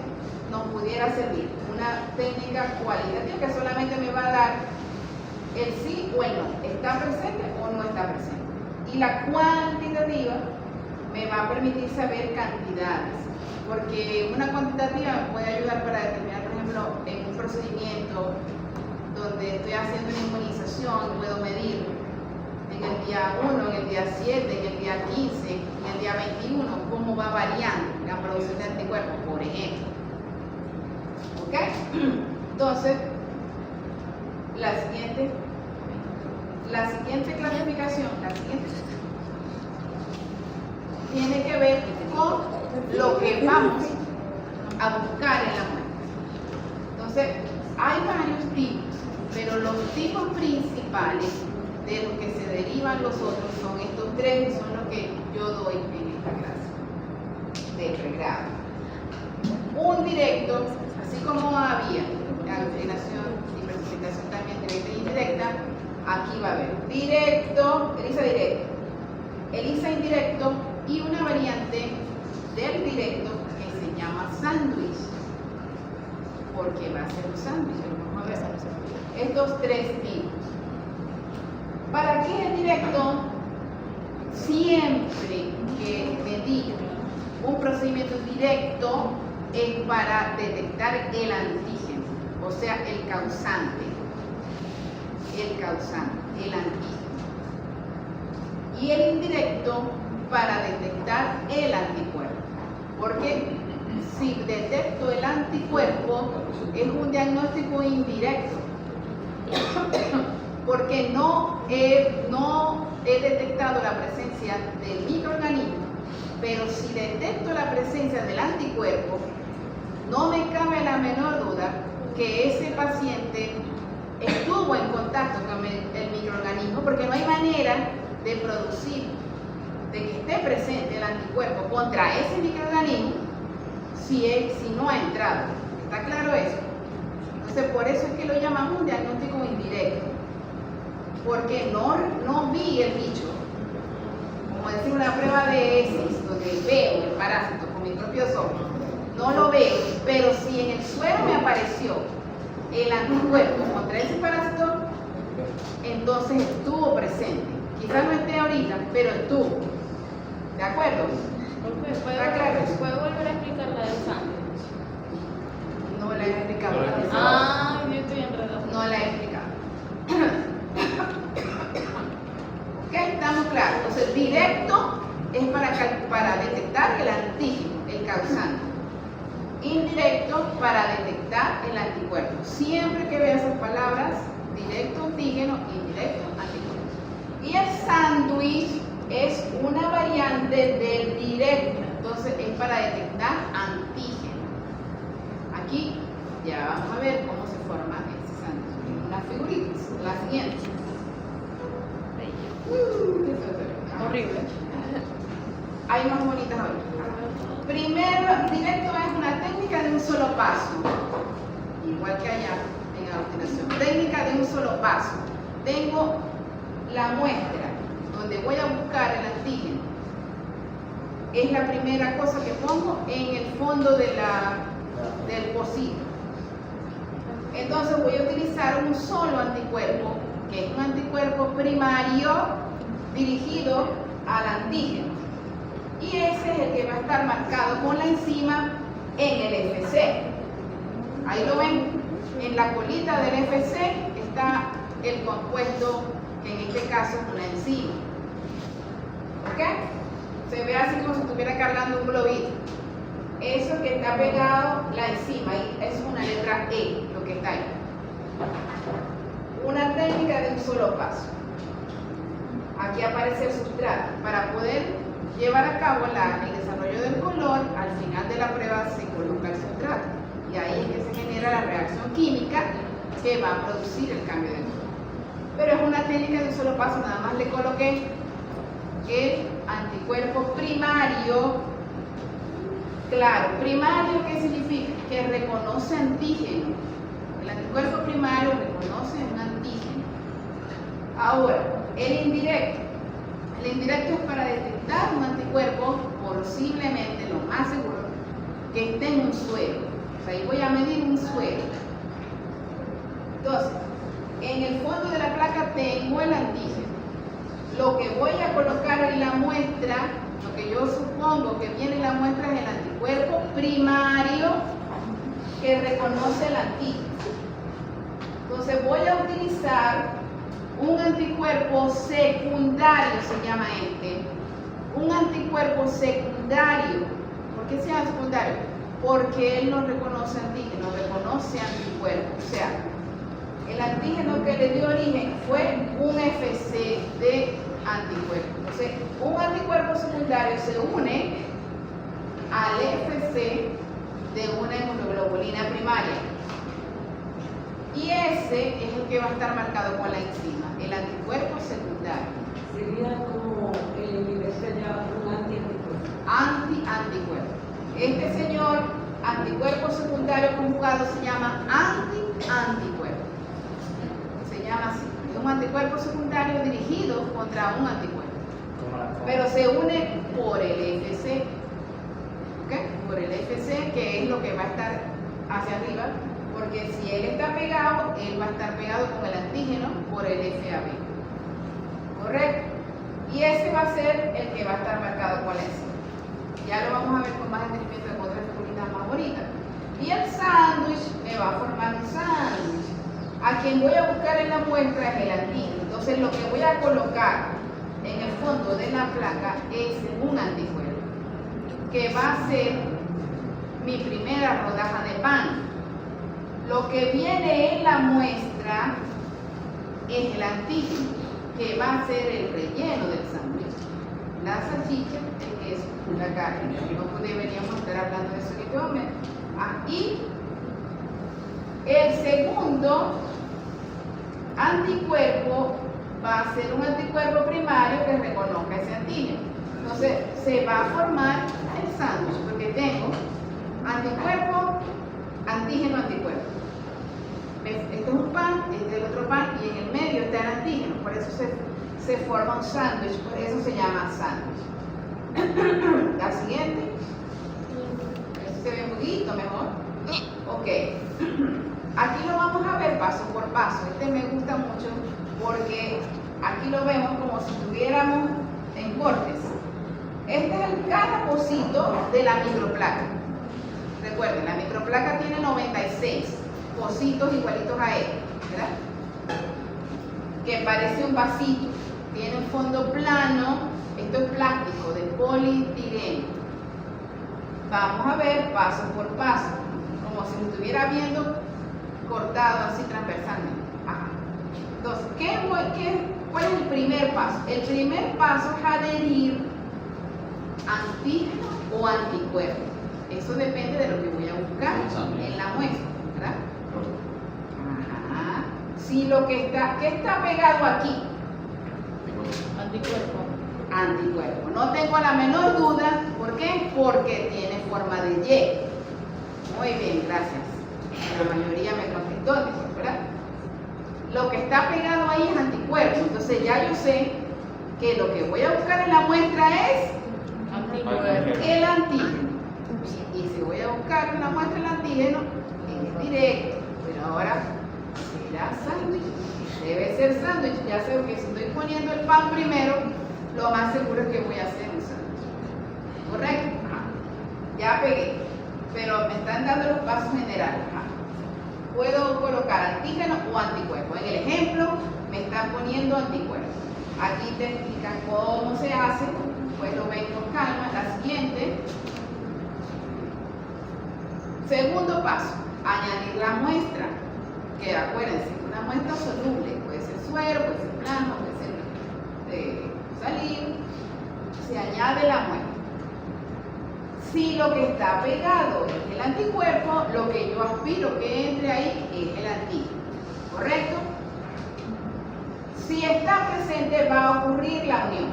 nos pudiera servir una técnica cualitativa que solamente me va a dar el sí o el no, está presente o no está presente. Y la cuantitativa me va a permitir saber cantidades, porque una cuantitativa me puede ayudar para determinar, por ejemplo, en un procedimiento donde estoy haciendo una inmunización, puedo medir en el día 1, en el día 7, en el día 15, en el día 21, cómo va variando la producción de anticuerpos, por ejemplo. ¿Ok? Entonces, la siguiente clasificación, tiene que ver con lo que vamos a buscar en la muestra. Entonces, hay varios tipos, pero los tipos principales de los que se derivan los otros son estos tres, y son los que yo doy en esta clase de pregrado. Un directo, así como había aglucinación y precipitación también directa e indirecta, aquí va a haber directo, ELISA directo y una variante del directo que se llama sándwich, porque va a ser un sándwich, lo vamos a ver. Estos tres tipos. ¿Para qué el directo? Siempre que me diga un procedimiento directo es para detectar el antígeno, o sea, el causante, el antígeno. Y el indirecto para detectar el anticuerpo, porque si detecto el anticuerpo es un diagnóstico indirecto, porque no he detectado la presencia del microorganismo, pero si detecto la presencia del anticuerpo, no me cabe la menor duda que ese paciente estuvo en contacto con el microorganismo, porque no hay manera de producir, de que esté presente el anticuerpo contra ese microorganismo si no ha entrado. ¿Está claro eso? Entonces, por eso es que lo llamamos un diagnóstico indirecto, porque no vi el bicho, como decir una prueba de heces, donde veo el parásito con mis propios ojos, no lo veo, pero si en el suelo me apareció el anticuerpo contra ese parásito, entonces estuvo presente. Quizás no esté ahorita, pero estuvo. ¿De acuerdo? ¿Puedo volver a explicar la del sándwich? No la he explicado. Ah, yo estoy enredada. No la he explicado. ¿Ok? ¿Estamos claros? Entonces, directo es para detectar el antígeno, el causante. Indirecto para detectar el anticuerpo. Siempre que veas esas palabras, directo antígeno, indirecto anticuerpo. Y el sándwich es una variante del directo, entonces es para detectar antígeno. Aquí ya vamos a ver cómo se forma ese sándwich. Unas figuritas, la siguiente. Horrible. Hay más bonitas ahorita. Primero, directo es una técnica de un solo paso, igual que allá en aglutinación. Técnica de un solo paso. Tengo la muestra donde voy a buscar el antígeno. Es la primera cosa que pongo en el fondo del pocillo. Entonces voy a utilizar un solo anticuerpo, que es un anticuerpo primario dirigido al antígeno. Y ese es el que va a estar marcado con la enzima en el FC. Ahí lo ven, en la colita del FC está el compuesto, que en este caso es una enzima. ¿Ok? Se ve así como si estuviera cargando un globito. Eso que está pegado, la enzima, es una letra E, lo que está ahí. Una técnica de un solo paso. Aquí aparece el sustrato. Para poder llevar a cabo el desarrollo del color, al final de la prueba se coloca el sustrato. Y ahí es que se genera la reacción química que va a producir el cambio de color. Pero es una técnica de un solo paso, nada más le coloqué el anticuerpo primario. Claro, primario, ¿qué significa? Que reconoce antígeno. El anticuerpo primario reconoce un antígeno. Ahora, el indirecto. El indirecto es para detectar un anticuerpo por posiblemente, lo más seguro, que esté en un suero. O sea, ahí voy a medir un suero. Entonces, en el fondo de la placa tengo el antígeno. Lo que voy a colocar en la muestra, lo que yo supongo que viene en la muestra es el anticuerpo primario que reconoce el antígeno. Entonces voy a utilizar un anticuerpo secundario, se llama este. Un anticuerpo secundario. ¿Por qué se llama secundario? Porque él no reconoce antígeno, reconoce anticuerpo. O sea, el antígeno que le dio origen fue un FC de anticuerpo. Entonces, un anticuerpo secundario se une al FC de una inmunoglobulina primaria. Y ese es el que va a estar marcado con la enzima, el anticuerpo secundario. Sería como el universo ya un anticuerpo. Anticuerpo. Este señor, anticuerpo secundario conjugado, se llama anticuerpo. Se llama así. Es un anticuerpo secundario dirigido contra un anticuerpo. Pero se une por el FC. ¿Ok? Por el FC, que es lo que va a estar hacia arriba. Porque si él está pegado, él va a estar pegado con el antígeno por el FAB. ¿Correcto? Y ese va a ser el que va a estar marcado con la enzima. Ya lo vamos a ver con más detenimiento en otras figuras más bonitas. Y el sándwich me va a formar un sándwich. A quien voy a buscar en la muestra es el antígeno. Entonces lo que voy a colocar en el fondo de la placa es un anticuerpo, que va a ser mi primera rodaja de pan. Lo que viene en la muestra es el antígeno, que va a ser el relleno del sándwich. La salchicha, el queso, la carne. No deberíamos estar hablando de eso en este momento. Y el segundo anticuerpo va a ser un anticuerpo primario que reconozca ese antígeno. Entonces, se va a formar el sándwich, porque tengo anticuerpo, antígeno, anticuerpo. Este es un pan, este es el otro pan, y en el medio está el antígeno. Por eso se forma un sándwich, por eso se llama sándwich. La siguiente. Esto se ve un poquito mejor. Ok. Aquí lo vamos a ver paso por paso. Este me gusta mucho porque aquí lo vemos como si estuviéramos en cortes. Este es el cada pocito de la microplaca. Recuerden, la microplaca tiene 96 pocitos igualitos a él, ¿verdad? Que parece un vasito. Tiene un fondo plano. Esto es plástico de polietileno. Vamos a ver paso por paso, como si lo estuviera viendo cortado así transversalmente. Ajá. Entonces, ¿cuál es el primer paso? El primer paso es adherir antígeno o anticuerpo. Eso depende de lo que voy a buscar en la muestra, ¿verdad? Ajá. Si lo que está, ¿qué está pegado aquí? Anticuerpo. Anticuerpo. No tengo la menor duda. ¿Por qué? Porque tiene forma de Y. Muy bien, gracias. La mayoría me contestó, ¿verdad? Lo que está pegado ahí es anticuerpo. Entonces ya yo sé que lo que voy a buscar en la muestra es el antígeno. Y si voy a buscar en la muestra el antígeno, es directo. Pero ahora será sándwich. Debe ser sándwich. Ya sé que si estoy poniendo el pan primero, lo más seguro es que voy a hacer un sándwich. ¿Correcto? Ajá. Ya pegué. Pero me están dando los pasos generales. Ajá. Puedo colocar antígeno o anticuerpo. En el ejemplo, me están poniendo anticuerpo. Aquí te explican cómo se hace. Pues lo ven con calma. La siguiente. Segundo paso. Añadir la muestra. Que acuérdense, una muestra soluble. Puede ser suero, puede ser plasma, puede ser salir. Se añade la muestra. Si lo que está pegado es el anticuerpo, lo que yo aspiro que entre ahí es el antígeno. ¿Correcto? Si está presente, va a ocurrir la unión.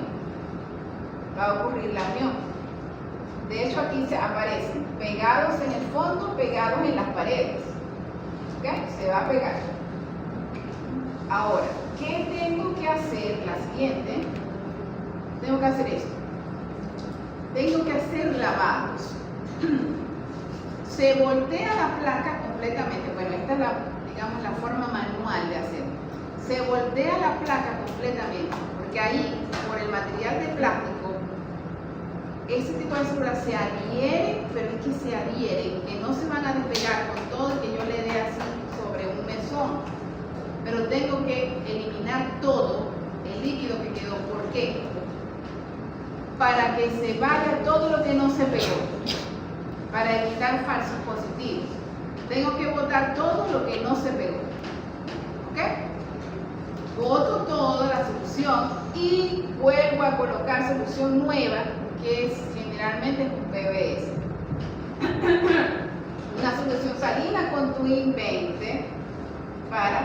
Va a ocurrir la unión. De hecho, aquí se aparecen pegados en el fondo, pegados en las paredes. ¿Ok? Se va a pegar. Ahora, ¿qué tengo que hacer? La siguiente. Tengo que hacer esto. tengo que hacer lavados. Se voltea la placa completamente. Bueno, esta es la, digamos, la forma manual de hacerlo. Se voltea la placa completamente, porque ahí, por el material de plástico, ese tipo de células se adhieren, pero es que se adhieren, que no se van a despegar con todo que yo le dé así sobre un mesón. Pero tengo que eliminar todo el líquido que quedó. ¿Por qué? Para que se vaya todo lo que no se pegó, para evitar falsos positivos. Tengo que botar todo lo que no se pegó. ¿Ok? Boto toda la solución y vuelvo a colocar solución nueva, que es generalmente un PBS. Una solución salina con Twin 20 para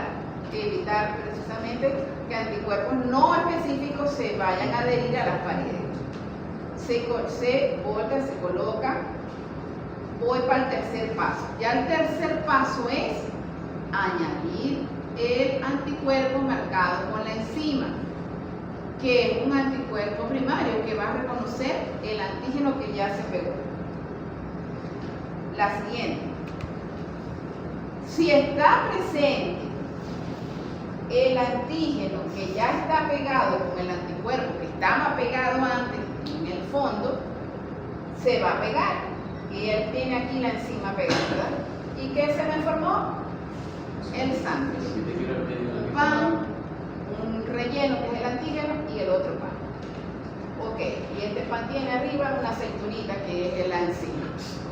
evitar precisamente que anticuerpos no específicos se vayan a adherir a las paredes. Se bota, se coloca. Voy para el tercer paso. Ya el tercer paso es añadir el anticuerpo marcado con la enzima, que es un anticuerpo primario que va a reconocer el antígeno que ya se pegó. La siguiente. Si está presente el antígeno que ya está pegado con el anticuerpo que estaba pegado antes en el fondo, se va a pegar. Y él tiene aquí la enzima pegada, ¿verdad? ¿Y qué se me formó? El sándwich. Un pan, un relleno que es el antígeno y el otro pan. Ok, y este pan tiene arriba una aceitunita que es la enzima.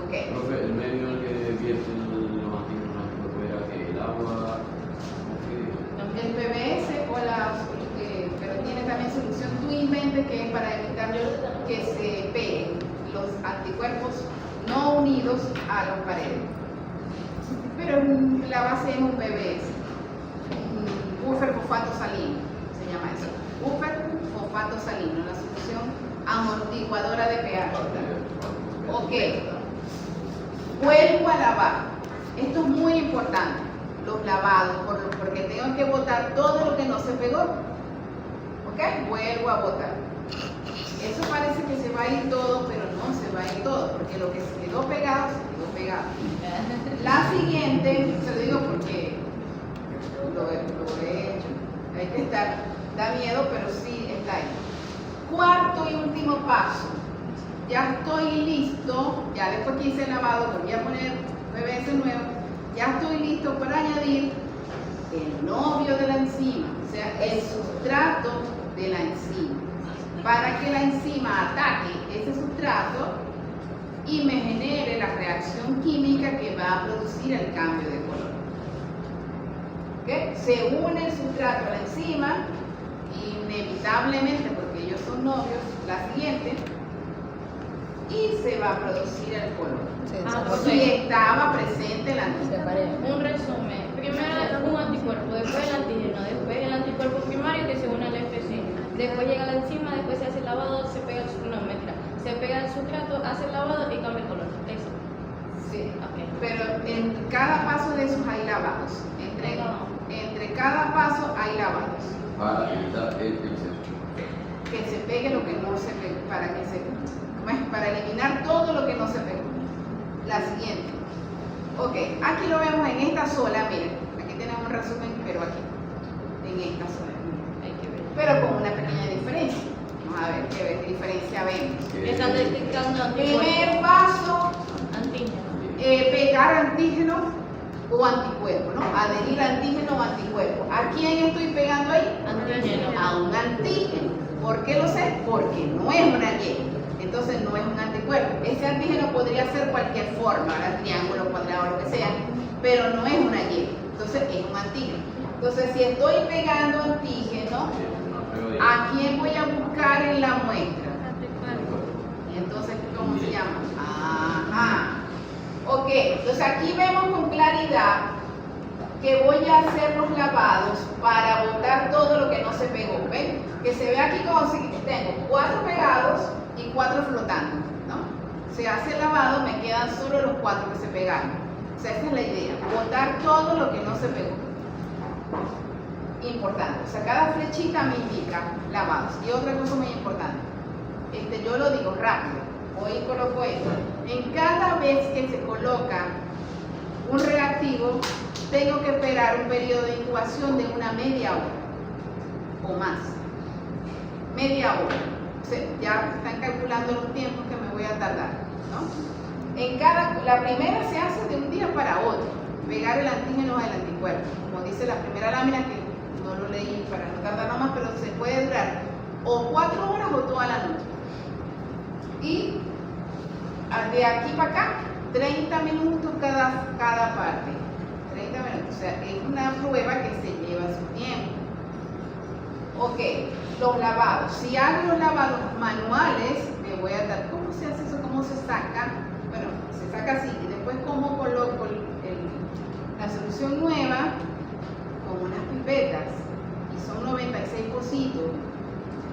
Ok. Profe, el medio en el que vierten los antígenos era que el agua. El PBS o pero tiene también solución Twin 20, que es para evitar que se peguen los anticuerpos no unidos a las paredes. Pero la base es un PBS, un buffer fosfato salino, se llama eso. Buffer fosfato salino, la solución amortiguadora de pH. Ok, vuelvo a lavar. Esto es muy importante, los lavados, porque tengo que botar todo lo que no se pegó. Ok, vuelvo a botar. Eso parece que se va a ir todo, pero no se va a ir todo, porque lo que se quedó pegado, se quedó pegado. La siguiente, se lo digo porque lo he hecho, hay que estar, da miedo, pero sí está ahí. Cuarto y último paso, ya estoy listo, ya después que hice el lavado, voy a poner PBS nuevo, ya estoy listo para añadir el novio de la enzima, o sea, el sustrato de la enzima, para que la enzima ataque ese sustrato y me genere la reacción química que va a producir el cambio de color. ¿Okay? Se une el sustrato a la enzima, inevitablemente, porque ellos son novios, la siguiente, y se va a producir el color. Si estaba presente el antígeno. Un resumen. Primero un anticuerpo, después el antígeno, después el anticuerpo primario que se une al FC. Después llega la enzima, después se hace el lavado, se pega el sustrato, hace el lavado y cambia el color. Eso. Sí, Okay. pero en cada paso de esos hay lavados. Entre cada paso hay lavados. Para evitar el exceso. Que se pegue lo que no se pegó, para eliminar todo lo que no se pegó. La siguiente. Ok, aquí lo vemos en esta sola, miren, aquí tenemos un resumen, pero aquí, en esta sola. Hay que ver. Pero con una pequeña diferencia. Vamos a ver qué diferencia vemos. Están detectando anticuerpos. Primer paso, Antígeno. pegar antígeno o anticuerpo, ¿no? Adherir antígeno o anticuerpo. ¿A quién estoy pegando ahí? Antígeno. A un antígeno. ¿Por qué lo sé? Porque no es una Y. Entonces no es un anticuerpo. Ese antígeno podría ser cualquier forma, ¿verdad? Triángulo, cuadrado, lo que sea, pero no es una Y. Entonces es un antígeno. Entonces si estoy pegando antígeno, ¿a quién voy a buscar en la muestra? Y entonces, ¿cómo se llama? Ajá. Ok, entonces aquí vemos con claridad que voy a hacer los lavados para botar todo lo que no se pegó. ¿Ven? Que se ve aquí como si tengo 4 pegados y 4 flotando, ¿no? Se hace el lavado, me quedan solo los 4 que se pegaron. O sea, esa es la idea, botar todo lo que no se pegó. Importante, o sea, cada flechita me indica lavados. Y otra cosa muy importante, yo lo digo rápido, hoy coloco esto. En cada vez que se coloca un reactivo, tengo que esperar un periodo de incubación de una media hora o más. Media hora. O sea, ya están calculando los tiempos que me voy a tardar, ¿no? La primera se hace de un día para otro, pegar el antígeno al anticuerpo. Como dice la primera lámina, que no lo leí para no tardar más, pero se puede durar o 4 horas o toda la noche. Y de aquí para acá, 30 minutos cada parte. 30 minutos. O sea, es una prueba que se lleva su tiempo. Ok, los lavados. Si hago los lavados manuales, me voy a dar. ¿Cómo se hace eso? ¿Cómo se saca? Bueno, se saca así. Y después, ¿cómo coloco la solución nueva? Con unas pipetas. Y son 96 pocitos.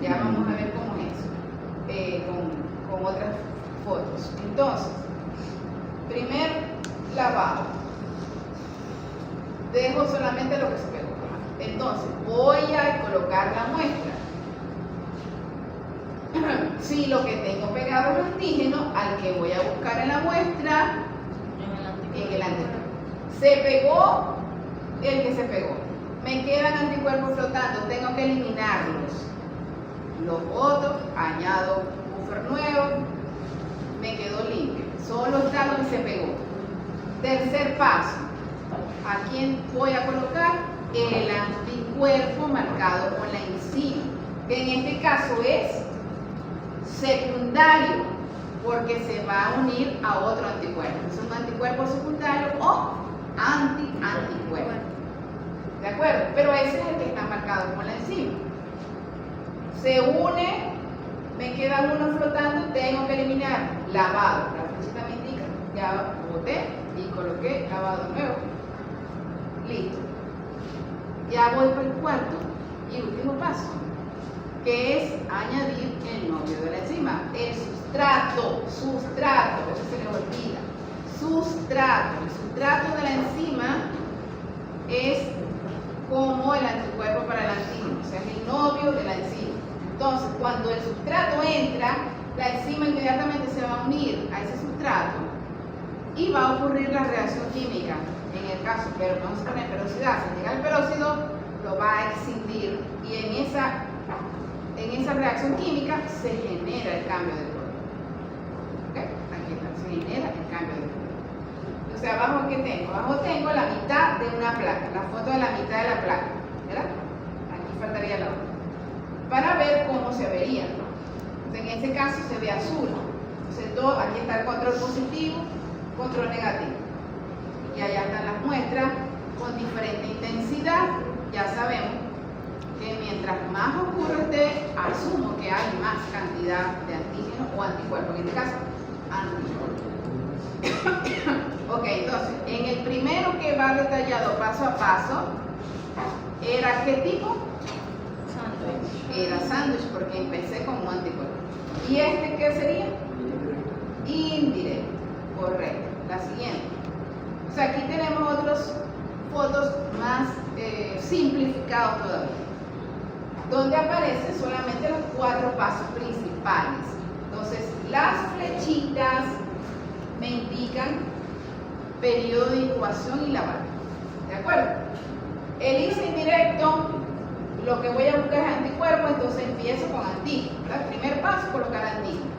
Ya vamos a ver cómo es eso. Con otras fotos. Entonces, primer lavado. Dejo solamente lo que se pegó. Entonces, voy a colocar la muestra. Si lo que tengo pegado es antígeno, al que voy a buscar en la muestra, en el anticuerpo. Se pegó el que se pegó. Me quedan anticuerpos flotando, tengo que eliminarlos. Los boto, añado buffer nuevo, me quedó limpio. Solo está lo que se pegó. Tercer paso. ¿A quién voy a colocar? El anticuerpo marcado con la enzima, que en este caso es secundario, porque se va a unir a otro anticuerpo. Es un anticuerpo secundario o anticuerpo. ¿De acuerdo? Pero ese es el que está marcado con la enzima. Se une, me queda uno flotando, tengo que eliminar. Lavado. La flechita me indica, ya boté y coloqué lavado nuevo. Listo. Ya voy para el cuarto y último paso, que es añadir el novio de la enzima, el sustrato, eso se le olvida. El sustrato de la enzima es como el anticuerpo para el antígeno, o sea, es el novio de la enzima. Entonces, cuando el sustrato entra, la enzima inmediatamente se va a unir a ese sustrato y va a ocurrir la reacción química. En el caso, pero vamos a poner peroxidasa, llega el peróxido, lo va a excindir y en esa reacción química se genera el cambio de color. ¿Ok? Aquí está, se genera el cambio de color. Entonces, abajo, ¿qué tengo? Abajo tengo la mitad de una placa, la foto de la mitad de la placa, ¿verdad? Aquí faltaría la otra. Para ver cómo se vería. Entonces, en este caso se ve azul. Entonces, aquí está el control positivo, control negativo. Y allá están las muestras con diferente intensidad. Ya sabemos que mientras más oscuro esté, asumo que hay más cantidad de antígeno o anticuerpo. En este caso, anticuerpo. Ok, entonces, en el primero que va detallado paso a paso, ¿era qué tipo? Sándwich. Era sándwich porque empecé con un anticuerpo. ¿Y este qué sería? Indirecto. Correcto. La siguiente. O sea, aquí tenemos otras fotos más simplificados todavía, donde aparecen solamente los 4 pasos principales. Entonces, las flechitas me indican periodo de incubación y lavado. ¿De acuerdo? El ICE indirecto, lo que voy a buscar es anticuerpo, entonces empiezo con antígeno. Primer paso, colocar antígeno.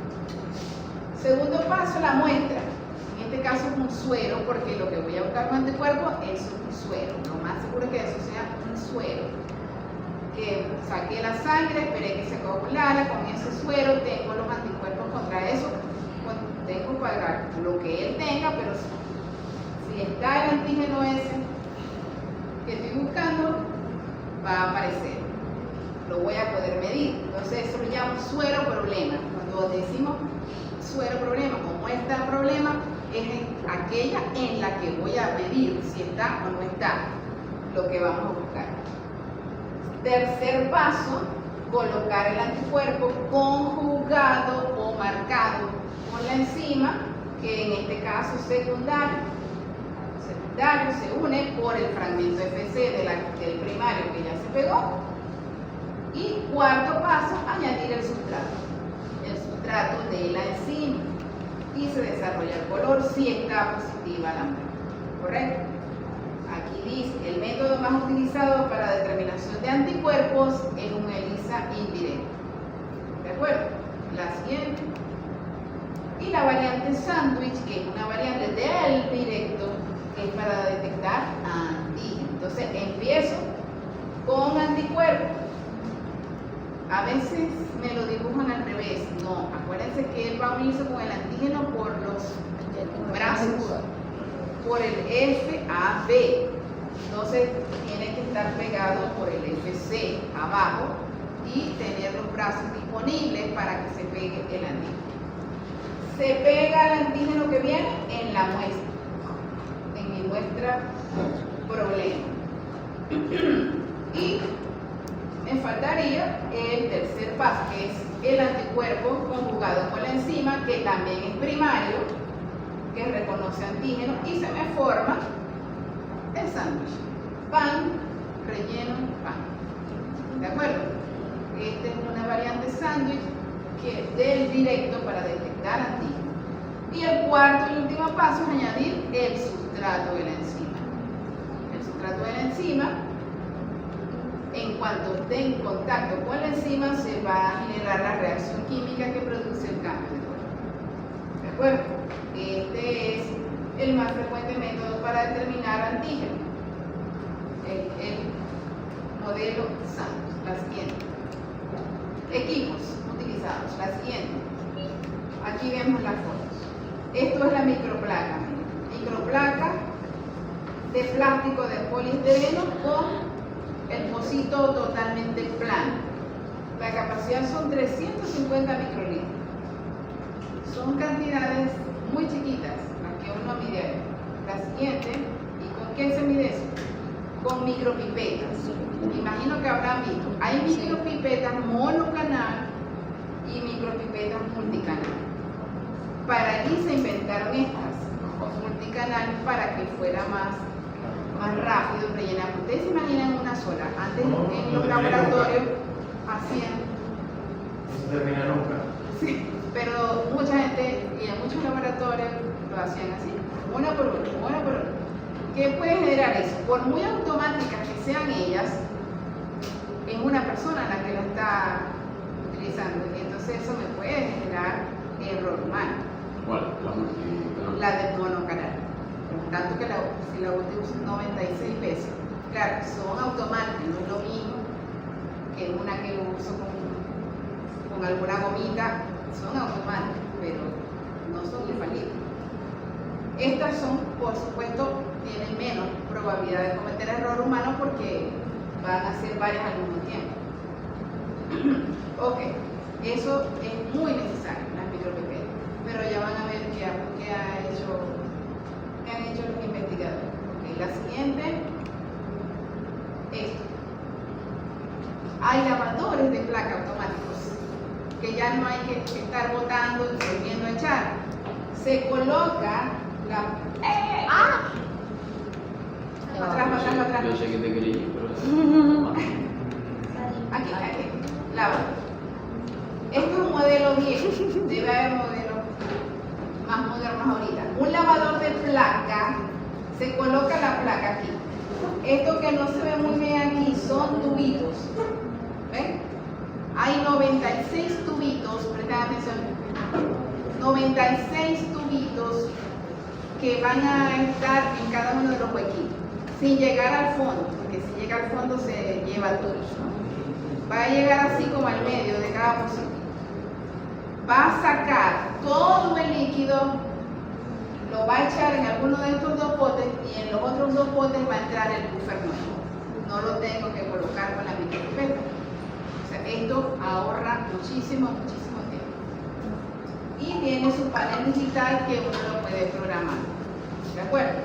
Segundo paso, la muestra. En este caso es un suero, porque lo que voy a buscar con anticuerpo es un suero. Lo más seguro es que eso sea un suero. Que saqué la sangre, esperé que se coagulara, con ese suero tengo los anticuerpos contra eso. Tengo para lo que él tenga, pero si está el antígeno ese que estoy buscando, va a aparecer. Lo voy a poder medir. Entonces eso lo llamo suero problema. Cuando decimos suero problema o muestra problema, es aquella en la que voy a medir si está o no está lo que vamos a buscar. Tercer paso, colocar el anticuerpo conjugado o marcado con la enzima, que en este caso es secundario. Secundario se une por el fragmento FC del primario que ya se pegó. Y cuarto paso, añadir el sustrato de la enzima. y se desarrolla el color si está positiva la muestra. ¿Correcto? Aquí dice, el método más utilizado para determinación de anticuerpos es un ELISA indirecto. ¿De acuerdo? La siguiente. Y la variante sándwich, que es una variante del directo, que es para detectar antígenos. Entonces empiezo con anticuerpos. A veces me lo dibujan al revés. No, acuérdense que él va a unirse con el antígeno por los brazos, por el FAB. Entonces tiene que estar pegado por el FC abajo y tener los brazos disponibles para que se pegue el antígeno. Se pega el antígeno que viene en la muestra, en mi muestra problema. Y me faltaría el tercer paso, que es el anticuerpo conjugado con la enzima, que también es primario, que reconoce antígeno, y se me forma el sándwich. Pan, relleno, pan. ¿De acuerdo? Esta es una variante sándwich que es del directo para detectar antígeno. Y el cuarto y último paso es añadir el sustrato de la enzima. El sustrato de la enzima, en cuanto esté en contacto con la enzima, se va a generar la reacción química que produce el cambio de color. ¿De acuerdo? Este es el más frecuente método para determinar antígeno. El modelo sándwich. La siguiente. Equipos utilizados. La siguiente. Aquí vemos las fotos. Esto es la microplaca. Microplaca de plástico de poliestireno con el pocito totalmente plano. La capacidad son 350 microlitros. Son cantidades muy chiquitas las que uno mide. La siguiente. ¿Y con qué se mide eso? Con micropipetas. Imagino que habrán visto. Hay micropipetas monocanal y micropipetas multicanal. Para allí se inventaron estas multicanal para que fuera más rápido rellenar. Ustedes se imaginan una sola. Antes en los laboratorios hacían. No se termina nunca. Sí, pero mucha gente y en muchos laboratorios lo hacían así, una por una, una por una. ¿Qué puede generar eso? Por muy automáticas que sean ellas, es una persona la que la está utilizando y entonces eso me puede generar error humano. ¿Cuál? La multicanal. La de monocanal. Tanto que si la última usa 96 veces. Claro, son automáticas, no es lo mismo que una que uso con alguna gomita, son automáticas, pero no son infalibles. Estas son, por supuesto, tienen menos probabilidad de cometer error humano porque van a ser varias al mismo tiempo. Ok, eso es muy necesario, las micropipetas, pero ya van a ver qué han hecho los investigadores. Okay, la siguiente, esto. Hay lavadores de placa automáticos que ya no hay que estar botando y volviendo a echar. Se coloca la... Atrás. Yo sé que te quería ir, pero... Aquí, lava. Esto es un modelo viejo, debe haber modelos más modernos ahorita. Un lavador de placa, se coloca la placa aquí. Esto que no se ve muy bien aquí son tubitos. ¿Ven? Hay 96 tubitos, presten atención. 96 tubitos que van a estar en cada uno de los huequitos, sin llegar al fondo, porque si llega al fondo se lleva todo. Va a llegar así como al medio de cada pocito. Va a sacar todo el líquido, lo va a echar en alguno de estos dos potes y en los otros dos potes va a entrar el buffer nuevo. No lo tengo que colocar con la micropipeta. O sea, esto ahorra muchísimo tiempo. Y tiene su panel digital que uno lo puede programar. ¿De acuerdo?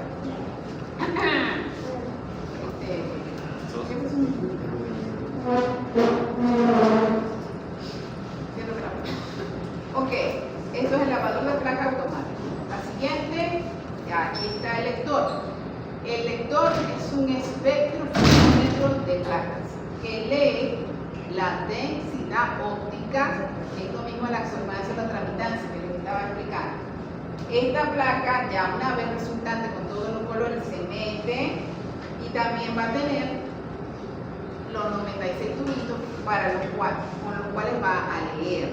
Ok, esto es el lavador de placa automático. La siguiente, aquí está el lector. El lector es un espectrofotómetro de placas que lee la densidad óptica, que es lo mismo la absorbancia o la tramitancia que les estaba explicando, Esta placa, ya una vez resultante con todos los colores, se mete y también va a tener los 96 tubitos con los cuales va a leer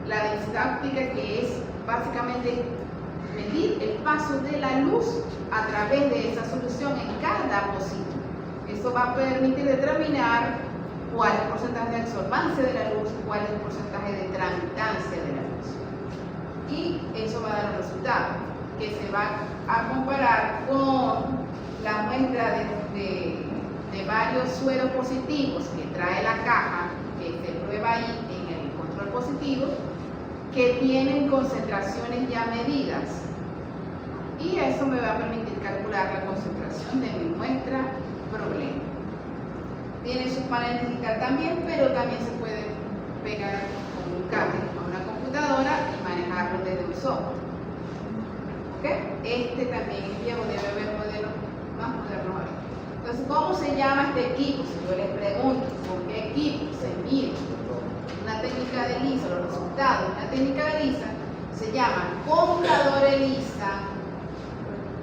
la densidad óptica, que es básicamente medir el paso de la luz a través de esa solución en cada pocito. Esto va a permitir determinar cuál es el porcentaje de absorbancia de la luz, cuál es el porcentaje de tramitancia de la luz. Y eso va a dar un resultado que se va a comparar con la muestra de varios sueros positivos que trae la caja, que se prueba ahí en el control positivo, que tienen concentraciones ya medidas. Y eso me va a permitir calcular la concentración de mi muestra problema. Tiene sus paneles digital también, pero también se puede pegar con un cable a una computadora y manejarlo desde un software. ¿Okay? Este también es viejo, debe haber modelos más modernos ahora. Entonces, ¿cómo se llama este equipo? Si yo les pregunto, ¿con qué equipo se mide una técnica de ELISA, los resultados de una técnica de ELISA? Se llama contador ELISA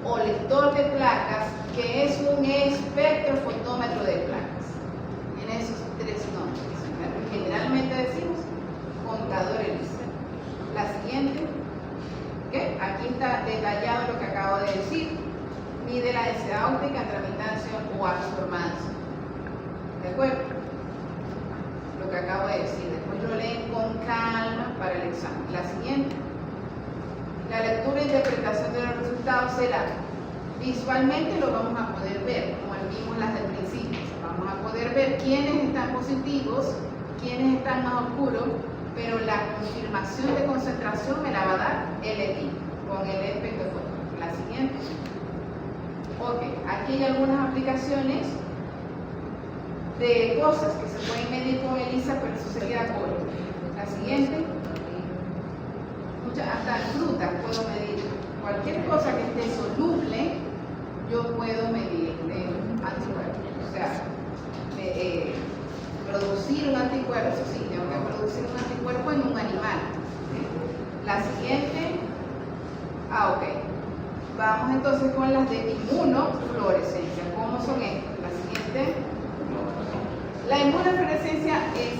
o lector de placas, que es un espectrofotómetro de placas. Tiene esos tres nombres. Generalmente decimos contador ELISA. La siguiente. ¿Okay? Aquí está detallado lo que acabo de decir. Mide la densidad óptica, tramitancia o absorbancia. ¿De acuerdo? Lo que acabo de decir. Después lo leen con calma para el examen. La siguiente. La lectura e interpretación de los resultados será: visualmente lo vamos a poder ver, como vimos las del principio. Vamos a poder ver quiénes están positivos, quiénes están más oscuros, pero la confirmación de concentración me la va a dar el equipo con el espectrofotómetro. La siguiente. Ok, aquí hay algunas aplicaciones de cosas que se pueden medir con ELISA, pero eso se queda corto. La siguiente. Hasta frutas puedo medir. Cualquier cosa que esté soluble, yo puedo medir anticuerpos. O sea, producir un anticuerpo, eso sí, tengo que producir un anticuerpo en un animal. La siguiente. Ok. Vamos entonces con las de inmunofluorescencia. ¿Cómo son estas? La siguiente. La inmunofluorescencia es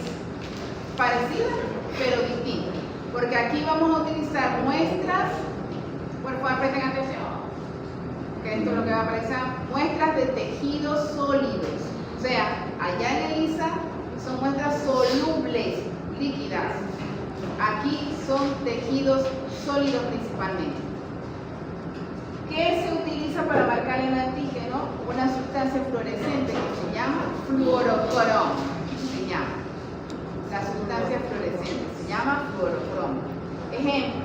parecida, pero distinta. Porque aquí vamos a utilizar muestras, por favor presten atención, que esto es lo que va a aparecer, muestras de tejidos sólidos. O sea, allá en ELISA son muestras solubles, líquidas. Aquí son tejidos sólidos principalmente. ¿Qué se utiliza para marcar el antígeno? Una sustancia fluorescente que se llama fluorocromo. Se llama. La sustancia fluorescente se llama fluorocromo. Ejemplo: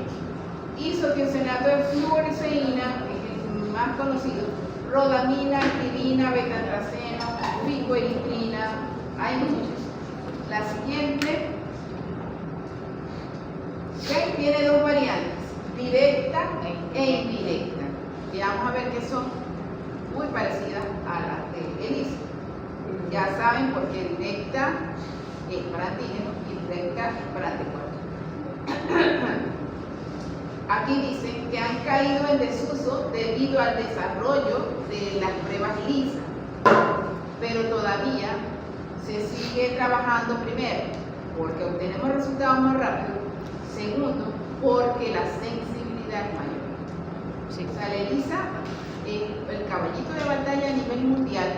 isotiocenato de fluoresceína, que es el más conocido, rodamina, activina, betatraceno, ficoelitrina. Hay muchos. La siguiente. ¿Okay? Tiene dos variantes, directa e indirecta. Y vamos a ver que son muy parecidas a las de ELISA. Ya saben por qué directa es para antígenos y directa es para anticuerpos. Aquí dicen que han caído en desuso debido al desarrollo de las pruebas ELISA, pero todavía se sigue trabajando, primero, porque obtenemos resultados más rápido, segundo, porque la sensibilidad es mayor. Sí. O sea, la ELISA es el caballito de batalla a nivel mundial,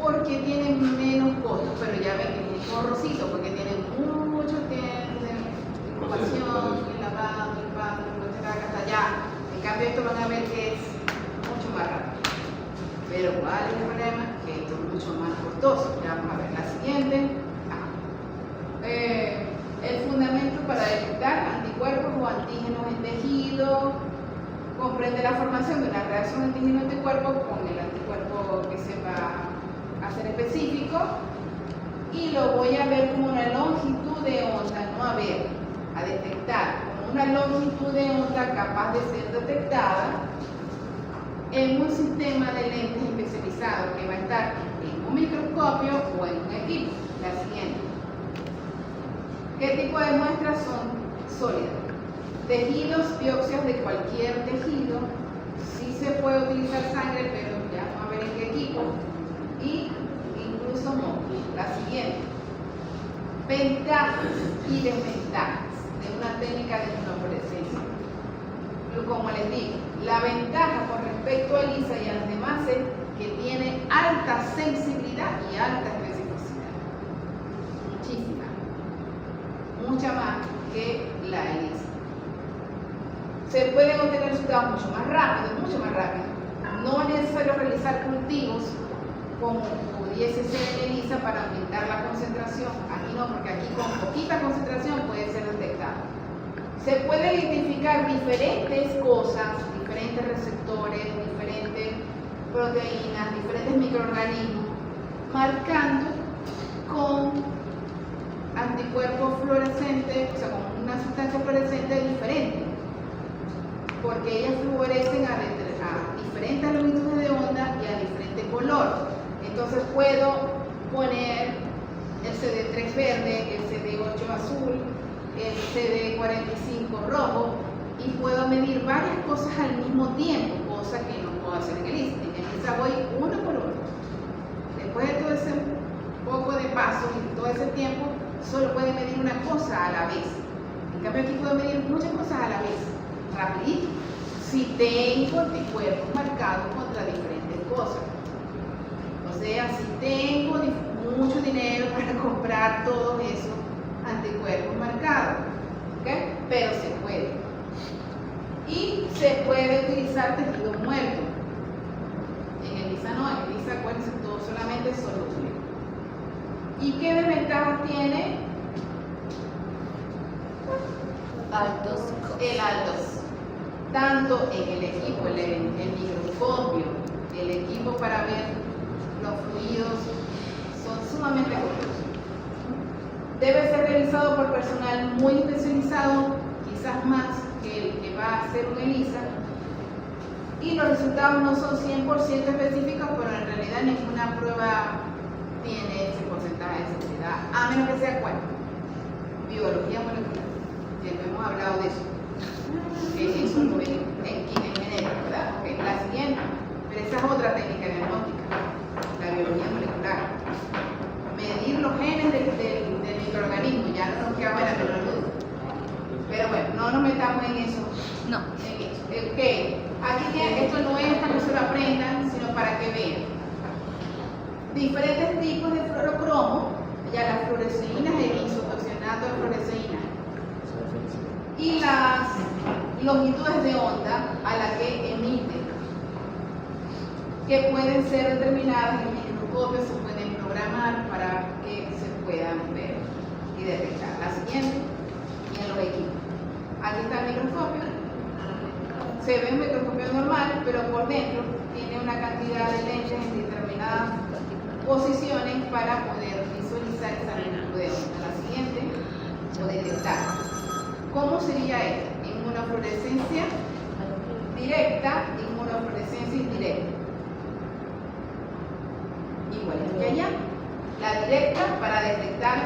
porque tienen menos costos, pero ya ven que es borrosito, porque tienen mucho tiempo de incubación, el lavado, el pan, hasta allá. En cambio, esto van a ver que es mucho más rápido. Pero ¿cuál es el problema? Que esto es mucho más costoso. Ya vamos a ver la siguiente. El fundamento para detectar anticuerpos o antígenos en tejido comprende la formación de una reacción antígeno-anticuerpo con el anticuerpo que se va a hacer específico, y lo voy a ver como una longitud de onda, no a detectar, como una longitud de onda capaz de ser detectada en un sistema de lentes especializado que va a estar en un microscopio o en un equipo. La siguiente. ¿Qué tipo de muestras son sólidas? Tejidos, biopsias de cualquier tejido. Sí se puede utilizar sangre, pero ya vamos a ver en qué equipo. Y incluso móviles. La siguiente. Ventajas y desventajas de una técnica de inmunofluorescencia. Como les digo, la ventaja con respecto a ELISA y a las demás es que tiene alta sensibilidad y alta especificidad. Muchísima. Mucha más que la ELISA. Se pueden obtener resultados mucho más rápido. No es necesario realizar cultivos como pudiese ser en ELISA para aumentar la concentración. Aquí no, porque aquí con poquita concentración puede ser detectado. Se puede identificar diferentes cosas, diferentes receptores, diferentes proteínas, diferentes microorganismos, marcando con anticuerpos fluorescentes, o sea, con una sustancia fluorescente diferente, porque ellas fluorescen a diferentes longitudes de onda y a diferente color. Entonces puedo poner el CD3 verde, el CD8 azul, el CD45 rojo, y puedo medir varias cosas al mismo tiempo, cosa que no puedo hacer en ELISA. En ELISA voy uno por uno. Después de todo ese poco de pasos y todo ese tiempo, solo puede medir una cosa a la vez. En cambio aquí puedo medir muchas cosas a la vez, rapidito, si tengo anticuerpos marcados contra diferentes cosas. O sea, si tengo mucho dinero para comprar todos esos anticuerpos marcados, ¿okay? Pero se puede. Y se puede utilizar tejido muerto. En ELISA no, en ELISA acuérdense, todo solamente es soluble. ¿Y qué desventajas tiene? Altos. El altos. Tanto en el equipo, el microscopio, el equipo para ver los fluidos, son sumamente costosos. Debe ser realizado por personal muy especializado, quizás más que el que va a hacer un ELISA, y los resultados no son 100% específicos, pero en realidad ninguna prueba tiene ese porcentaje de seguridad, a menos que sea cuál, biología molecular, que no hemos hablado de eso, que eso lo ven en genética, ¿verdad? Okay, la siguiente, pero esa es otra técnica diagnóstica, la biología molecular. Medir los genes del microorganismo, ya no nos queda buena la duda. Pero bueno, no nos metamos en eso. No. Okay. Aquí esto no es para que se lo aprendan, sino para que vean. Diferentes tipos de fluorocromo, ya las fluoresceínas, el isotoxinato de fluoresceína, y las longitudes de onda a la que emiten, que pueden ser determinadas en el microscopio, se pueden programar para que se puedan ver y detectar. La siguiente, y en los equipos. Aquí está el microscopio. Se ve un microscopio normal, pero por dentro tiene una cantidad de lentes en determinadas posiciones para poder visualizar esa longitud de onda. La siguiente, o detectar. ¿Cómo sería esto? Inmunofluorescencia directa, inmunofluorescencia indirecta. Igual que allá. La directa para detectar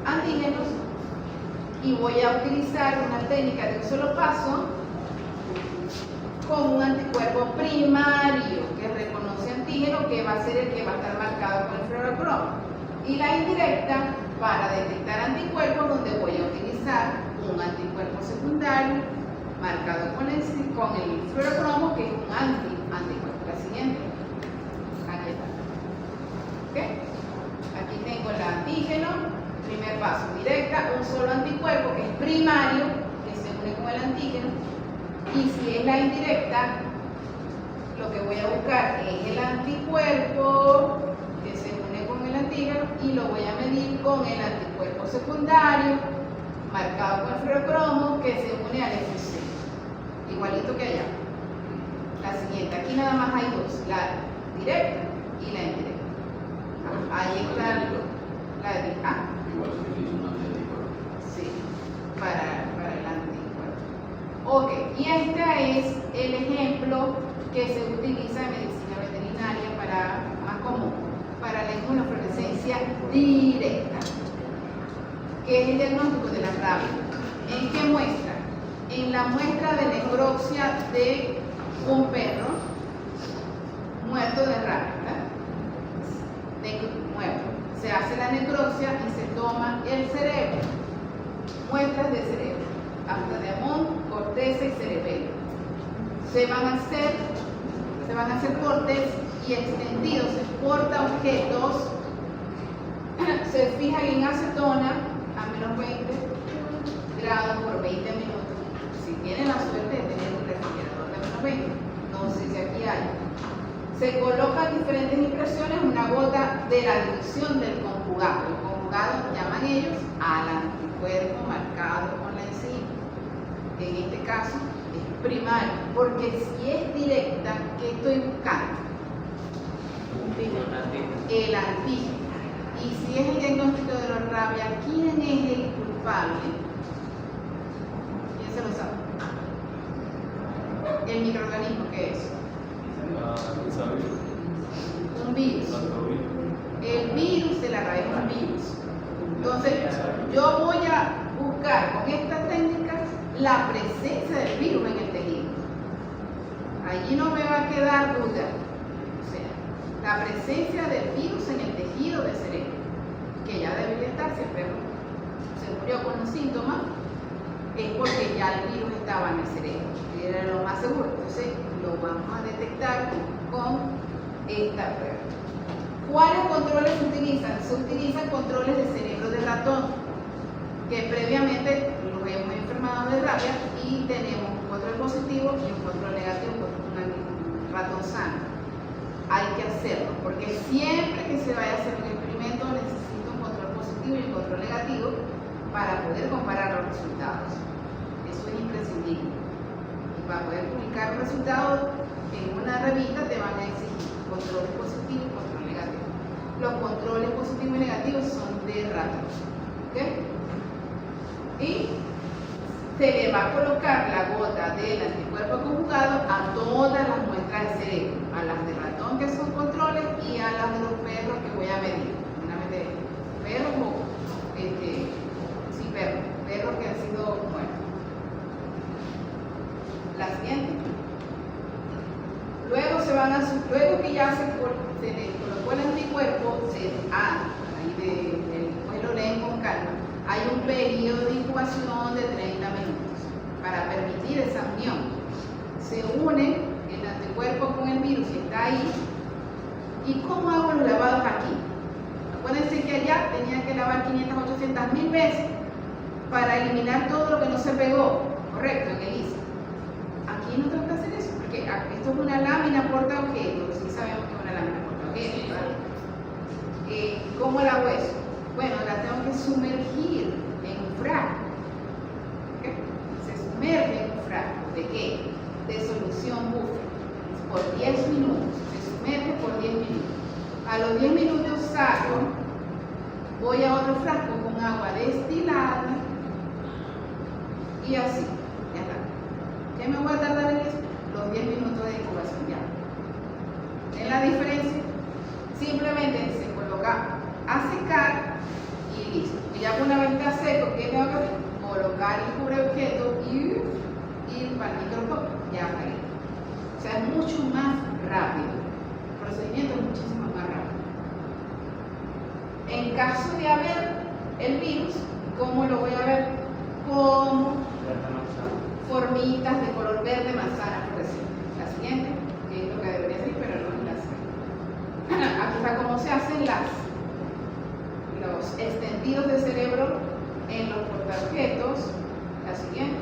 antígenos, y voy a utilizar una técnica de un solo paso con un anticuerpo primario que reconoce antígeno, que va a ser el que va a estar marcado con el fluorocromo, y la indirecta para detectar anticuerpos, donde voy a utilizar un anticuerpo secundario marcado con el fluorocromo, que es un anticuerpo. La siguiente, aquí está. ¿Okay? Aquí tengo el antígeno, primer paso, directa, un solo anticuerpo que es primario, que se une con el antígeno, y si es la indirecta, lo que voy a buscar es el anticuerpo que se une con el antígeno, y lo voy a medir con el anticuerpo secundario marcado con el fluorocromo que se une al FC, igualito que allá. La siguiente, aquí nada más hay dos, la directa y la indirecta. Ahí está la de Igual se utiliza un anticuerpo. sí, para el anticuerpo. Ok, y este es el ejemplo que se utiliza en medicina veterinaria más común, para la inmunofluorescencia directa, ¿Qué es el diagnóstico de la rabia? ¿En qué muestra? En la muestra de necropsia de un perro muerto de rabia, ¿verdad? Muerto. Se hace la necropsia y se toma el cerebro, muestras de cerebro, hasta de amón, corteza y cerebelo. Se van a hacer cortes y extendidos, se porta objetos, se fijan en acetona a menos 20 grados por 20 minutos. Si tienen la suerte de tener un refrigerador de menos 20, no sé si aquí hay. Se colocan diferentes impresiones, una gota de la división del conjugado. El conjugado llaman ellos al anticuerpo marcado con la enzima. En este caso es primario, porque si es directa, ¿qué estoy buscando? El antígeno. Y si es el diagnóstico de la rabia, ¿quién es el culpable? ¿Quién se lo sabe? El microorganismo, ¿qué es? Un virus. El virus de la rabia es un virus. Entonces, yo voy a buscar con esta técnica la presencia del virus en el tejido. Allí no me va a quedar duda. O sea, la presencia del virus en el tejido del cerebro, que ya debería estar, si el perro se murió con los síntomas, es porque ya el virus estaba en el cerebro. Y era lo más seguro. Entonces, lo vamos a detectar con esta prueba. ¿Cuáles controles se utilizan? Se utilizan controles de cerebro de ratón, que previamente los hemos enfermado de rabia y tenemos un control positivo y un control negativo con un ratón sano. Hay que hacerlo, porque siempre que se vaya a hacer un experimento necesita un control positivo y un control negativo para poder comparar los resultados. Eso es imprescindible. Y para poder publicar los resultados en una revista te van a exigir controles positivos y control negativo. Los controles positivos y negativos son de ratón. ¿Ok? Y se le va a colocar la gota del anticuerpo conjugado a todas las muestras de cerebro, a las de ratón que son controles y a las de los perros que voy a medir. Perros perros que han sido muertos. La siguiente. Luego que ya se le colocó el anticuerpo, después lo leen con calma. Hay un periodo de incubación de 30 minutos para permitir esa unión. Se une el anticuerpo con el virus y está ahí. ¿Y cómo hago los lavados aquí? Acuérdense que allá tenía que lavar 500, 800 mil veces para eliminar todo lo que no se pegó, correcto, en el ISA. Aquí no tengo que hacer eso, porque esto es una lámina portaobjetos, sí sabemos que es una lámina portaobjetos, ¿verdad? ¿Cómo la hago eso? Bueno, la tengo que sumergir en un frasco. ¿Okay? Se sumerge en un frasco. ¿De qué? De solución buffer. Por 10 minutos. Se sumerge por 10 minutos. A los 10 minutos saco, voy a otro frasco con agua destilada y así. Ya está. ¿Qué me voy a tardar en eso? Los 10 minutos de incubación ya. ¿Ven la diferencia? Simplemente se coloca a secar y listo. Y ya una vez está seco, ¿qué tengo que hacer? Colocar el cubreobjeto y ir para el microscopio. Ya está ahí. O sea, es mucho más rápido. El procedimiento es muchísimo más rápido. En caso de haber el virus, ¿cómo lo voy a ver? Como formitas de color verde manzana fluorescente. La siguiente, que es lo que debería ser, pero no es la siguiente. Aquí está cómo se hacen los extendidos de cerebro en los portaobjetos. La siguiente.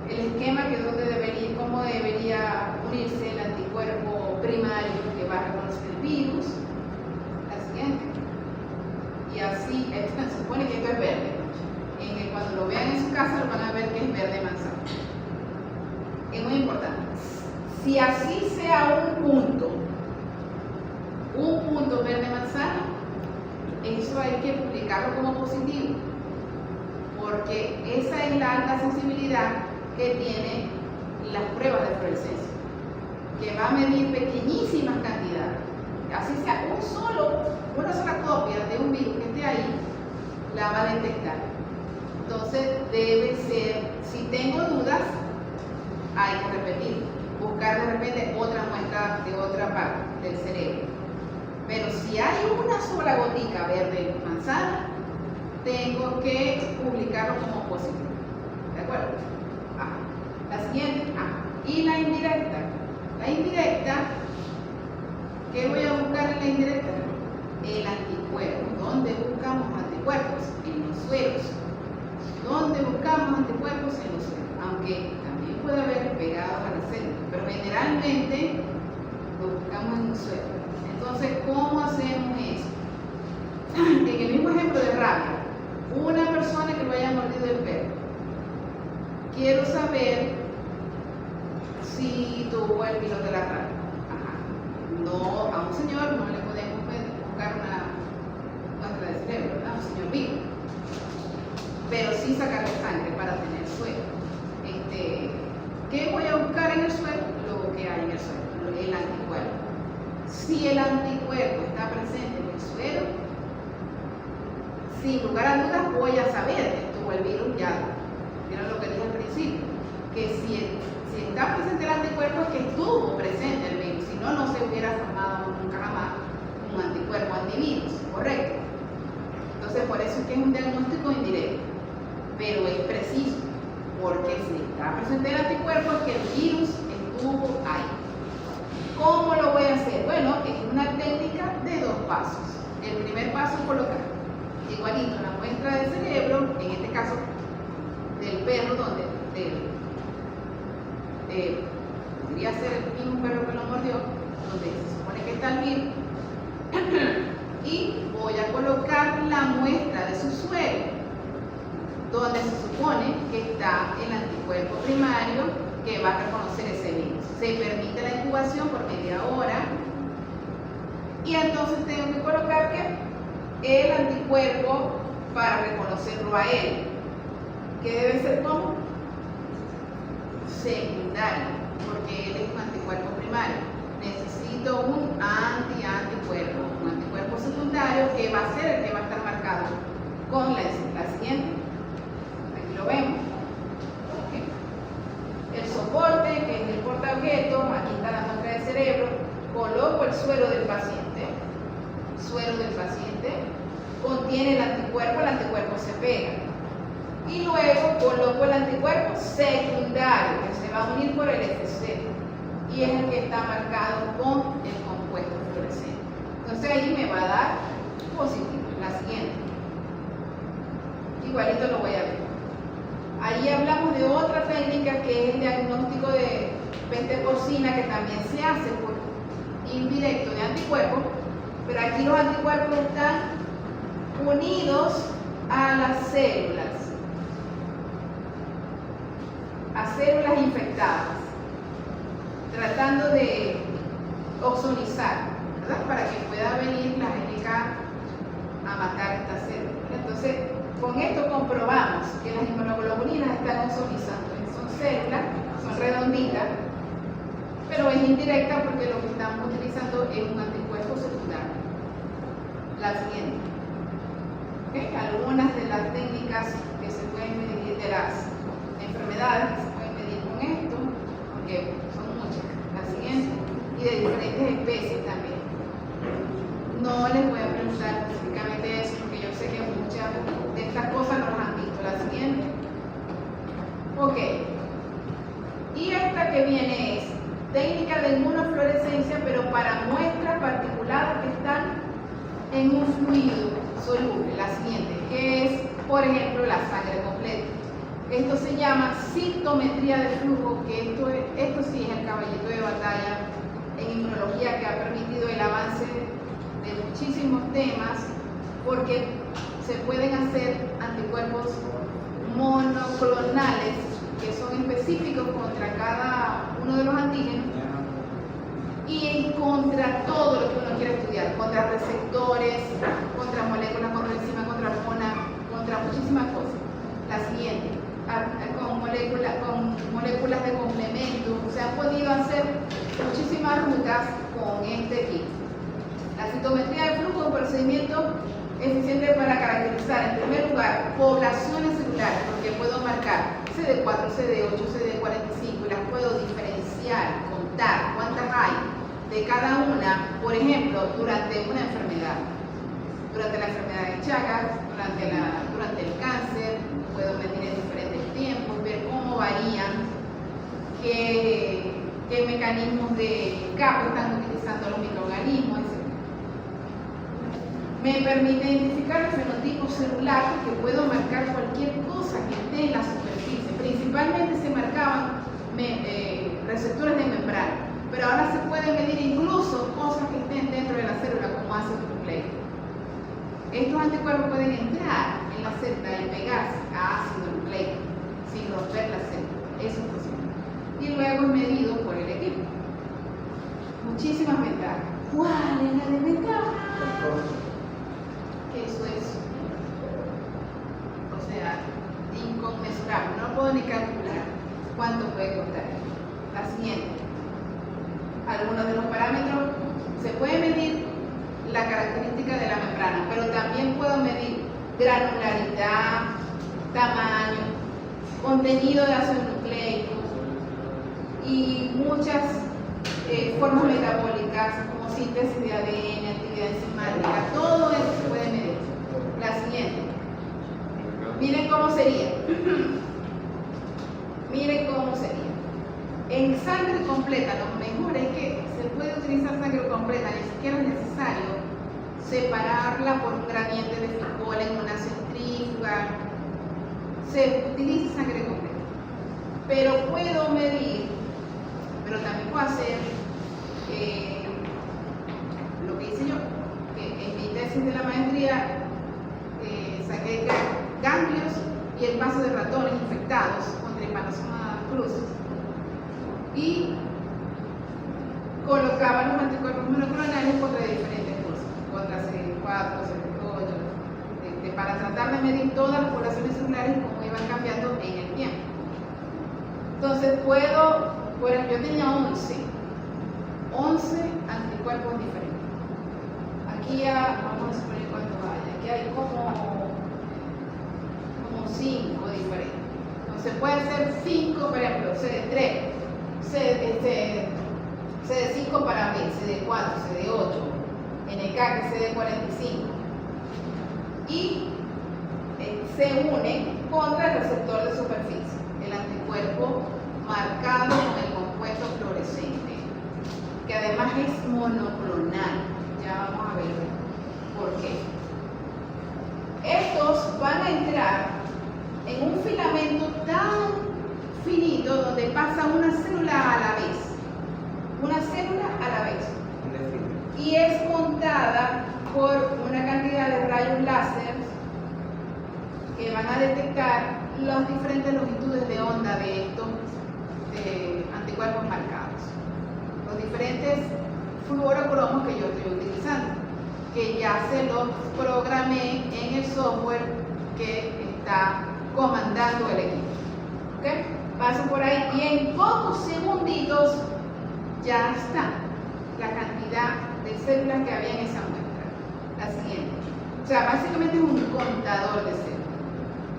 El esquema que es donde cómo debería unirse el anticuerpo primario que va a reconocer el virus. La siguiente. Y así, se supone que esto es verde. Cuando lo vean en su casa lo van a ver que es verde manzana. Es muy importante. Si así sea un punto verde manzana, eso hay que publicarlo como positivo, porque esa es la alta sensibilidad que tiene las pruebas de fluorescencia, que va a medir pequeñísimas cantidades. Así sea una sola copia de un virus que esté ahí, la va a detectar. Entonces debe ser, si tengo dudas, hay que repetir, buscar de repente otra muestra de otra parte del cerebro. Pero si hay una sola gotica verde manzana, tengo que publicarlo como positivo. ¿De acuerdo? La siguiente. Y la indirecta. La indirecta, ¿qué voy a buscar en la indirecta? El anticuerpo. ¿Dónde buscamos anticuerpos? En los sueros. ¿Dónde buscamos anticuerpos? En los sueros. Aunque también puede haber pegados a la célula, pero generalmente lo buscamos en los sueros. Entonces, ¿cómo hacemos eso? En el mismo ejemplo de rabia, una persona que lo haya mordido el perro, quiero saber si tuvo el virus de la rabia. No, a un señor no le podemos buscar una muestra de cerebro, ¿verdad? Un señor vivo, pero sí sacarle sangre para tener suero. ¿Qué voy a buscar en el suero? Lo que hay en el suero, el anticuerpo. Si el anticuerpo está presente en el suero, sin lugar a dudas voy a saber que estuvo el virus ya. ¿Vieron lo que dije al principio? Que si está presente el anticuerpo es que estuvo presente el virus, si no, no se hubiera formado nunca jamás un anticuerpo antivirus, ¿correcto? Entonces, por eso es que es un diagnóstico indirecto, pero es preciso, porque si está presente el anticuerpo es que el virus estuvo ahí. ¿Cómo lo voy a hacer? Bueno, es una técnica de 2 pasos. El primer paso es colocar igualito la muestra del cerebro, en este caso del perro, podría ser el mismo perro que lo mordió, donde se supone que está el virus, y voy a colocar la muestra de su suero, donde se supone que está el anticuerpo primario que va a reconocer ese virus. Se permite la incubación por media hora, y entonces tengo que colocar el anticuerpo para reconocerlo a él, que debe ser como secundario, porque él es un anticuerpo primario. Necesito un anticuerpo, un anticuerpo secundario que va a ser el que va a estar marcado con la siguiente. Aquí lo vemos. Okay. El soporte, que es el portaobjeto, aquí está la muestra del cerebro, coloco el suero del paciente. El suero del paciente contiene el anticuerpo se pega. Y luego coloco el anticuerpo secundario, que se va a unir por el FC, y es el que está marcado con el compuesto fluorescente. Entonces ahí me va a dar positivo. La siguiente. Igualito lo voy a ver. Ahí hablamos de otra técnica que es el diagnóstico de peste porcina, que también se hace por indirecto de anticuerpos, pero aquí los anticuerpos están unidos a las células infectadas, tratando de oxonizar, ¿verdad? Para que pueda venir la GNK a matar estas células. Entonces, con esto comprobamos que las inmunoglobulinas están oxonizando. Son células, son redonditas, pero es indirecta porque lo que estamos utilizando es un anticuerpo secundario. La siguiente. ¿Okay? Algunas de las técnicas que se pueden medir, de las enfermedades que se pueden medir con esto, porque son muchas. La siguiente. Y de diferentes especies también. No les voy a preguntar específicamente eso, porque yo sé que muchas de estas cosas no las han visto. La siguiente. Ok. Y esta que viene es técnica de inmunofluorescencia, pero para muestras particulares que están en un fluido soluble. La siguiente, que es, por ejemplo, la sangre completa. Esto se llama citometría de flujo, que esto sí es el caballito de batalla en inmunología, que ha permitido el avance de muchísimos temas, porque se pueden hacer anticuerpos monoclonales que son específicos contra cada uno de los antígenos y contra todo lo que uno quiera estudiar, contra receptores, contra moléculas, contra enzima, contra hormona, contra muchísimas cosas. La siguiente, con moléculas de complemento, se han podido hacer muchísimas rutas con este kit. La citometría de flujo es un procedimiento eficiente para caracterizar, en primer lugar, poblaciones celulares, porque puedo marcar CD4, CD8, CD45 y las puedo diferenciar, contar cuántas hay de cada una, por ejemplo, durante una enfermedad. Durante la enfermedad de Chagas, durante el cáncer, puedo medir en diferentes tiempos, ver cómo varían, qué mecanismos de escape están utilizando los microorganismos, etc. Me permite identificar el fenotipo celular porque puedo marcar cualquier cosa que esté en la superficie. Principalmente se marcaban receptores de membrana, pero ahora se puede medir incluso cosas que estén dentro de la célula como ácido nucleico. Estos anticuerpos pueden entrar en la célula y pegarse a ácido nucleico sin romper la célula. Eso es posible. Y luego es medido por el equipo. Muchísimas ventajas. ¿Cuál es la desventaja? Que eso es, o sea, inconmensurable. No puedo ni calcular cuánto puede costar. La siguiente. Algunos de los parámetros se puede medir la característica de la membrana, pero también puedo medir granularidad, tamaño, contenido de ácido nucleico y muchas formas metabólicas como síntesis de ADN, actividad enzimática, todo eso se puede medir. La siguiente. Miren cómo sería. Miren cómo sería. En sangre completa, lo mejor es que se puede utilizar sangre completa, ni siquiera es necesario separarla por un gradiente de Foucault en una centrífuga. Se utiliza sangre completa. Pero puedo medir, pero también puedo hacer lo que hice yo, que en mi tesis de la maestría saqué ganglios y el paso de ratones infectados con Trypanosoma crucis y colocaba los anticuerpos monoclonales contra diferentes cosas, contra CD4, CD8, para tratar de medir todas las poblaciones celulares y cómo iban cambiando en el tiempo. Entonces bueno, yo tenía 11 anticuerpos diferentes. Aquí ya, vamos a suponer cuánto hay, aquí hay como 5 diferentes. Entonces puede ser 5, por ejemplo, CD3, CD5 para B, CD4, CD8, NK que es CD45 y se une contra el receptor de superficie, el anticuerpo marcado con el compuesto fluorescente, que además es monoclonal. Ya vamos a ver por qué. Estos van a entrar en un filamento tan finito donde pasa una célula a la vez. Una célula a la vez. Y es montada por una cantidad de rayos láser que van a detectar las diferentes longitudes de onda de estos anticuerpos marcados. Los diferentes fluorocromos que yo estoy utilizando, que ya se los programé en el software que está comandando el equipo. ¿Okay? Paso por ahí y en pocos segunditos ya está la cantidad de células que había en esa muestra. La siguiente. O sea, básicamente es un contador de células.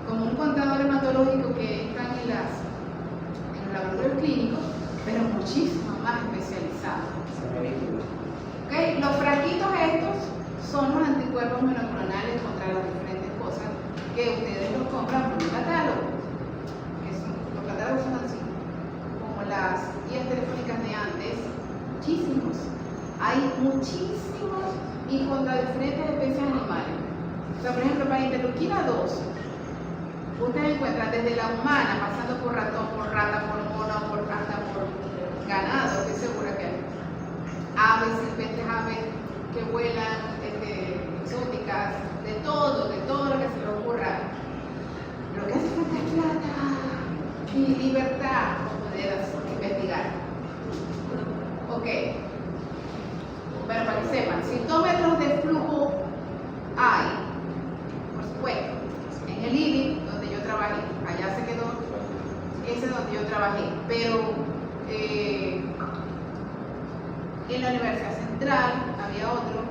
Como un contador hematológico que está en los laboratorios clínicos, pero muchísimo más especializado. ¿Okay? Los frasquitos estos son los anticuerpos monoclonales contra las diferentes cosas que ustedes los compran por un catálogo. Los catálogos son así, como las guías telefónicas de antes, muchísimos. Hay muchísimos y contra diferentes especies animales. O sea, por ejemplo, para interleuquina 2, ustedes encuentran desde la humana, pasando por ratón, por rata, por mono, hasta por ganado, estoy segura que hay. Aves silvestres, aves que vuelan, exóticas, de todo lo que se les ocurra. Lo que hace falta es plata y libertad para poder investigar. Ok. Bueno, para que sepan, citómetros de flujo hay, por supuesto, en el IBI, donde yo trabajé, allá se quedó, ese es donde yo trabajé, pero en la Universidad Central había otro.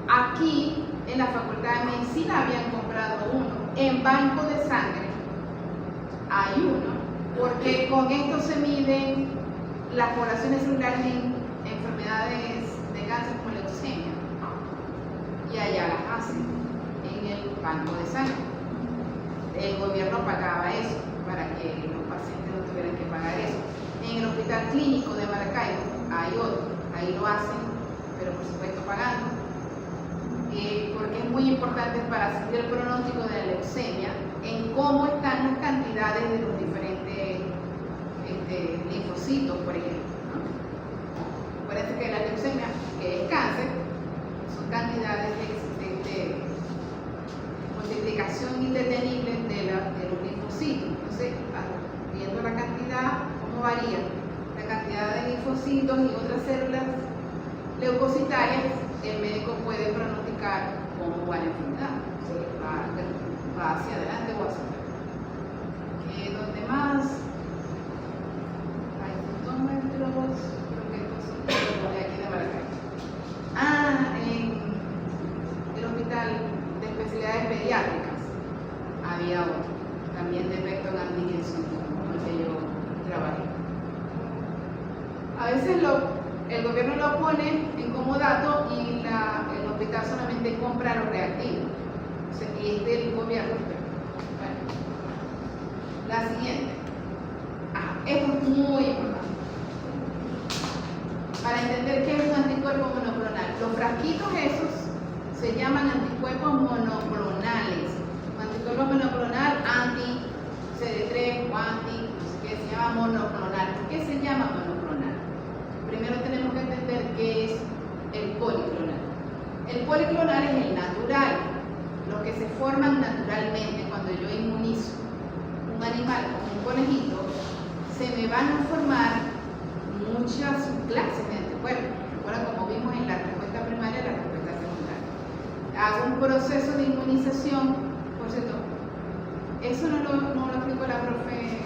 Aquí en la Facultad de Medicina habían comprado uno. En banco de sangre hay uno, porque con esto se miden las poblaciones celulares en enfermedades de cáncer como leucemia. Y allá las hacen en el banco de sangre. El gobierno pagaba eso para que los pacientes no tuvieran que pagar eso. En el Hospital Clínico de Maracaibo hay otro, ahí lo hacen, pero por supuesto pagando. Porque es muy importante para seguir el pronóstico de la leucemia en cómo están las cantidades de los diferentes linfocitos, por ejemplo, ¿no? Parece que la leucemia, que es cáncer, son cantidades de multiplicación indetenible de los linfocitos. Entonces, viendo la cantidad, cómo varía la cantidad de linfocitos y otras células leucocitarias, el médico puede pronosticar cómo va la enfermedad, si va hacia adelante o hacia atrás. ¿Dónde más? Hay fotómetros, creo que estos son los de aquí de Maracaibo. En el Hospital de Especialidades Pediátricas había otro, también de Vector Antigenson, con el que yo trabajé. A veces el gobierno lo pone en como dato y el hospital solamente compra los reactivos. O sea, y es del gobierno. Bueno, la siguiente. Esto es muy importante. Para entender qué es un anticuerpo monoclonal. Los frasquitos esos se llaman anticuerpos monoclonales. Un anticuerpo monoclonal, anti-CD3 o anti, no sé qué, se llama monoclonal. ¿Por qué se llama monoclonal? Primero tenemos que entender qué es el policlonal. El policlonal es el natural, los que se forman naturalmente. Cuando yo inmunizo un animal como un conejito, se me van a formar muchas subclases de anticuerpos. Ahora, como vimos en la respuesta primaria y la respuesta secundaria. Hago un proceso de inmunización, por cierto, eso no lo explicó la profe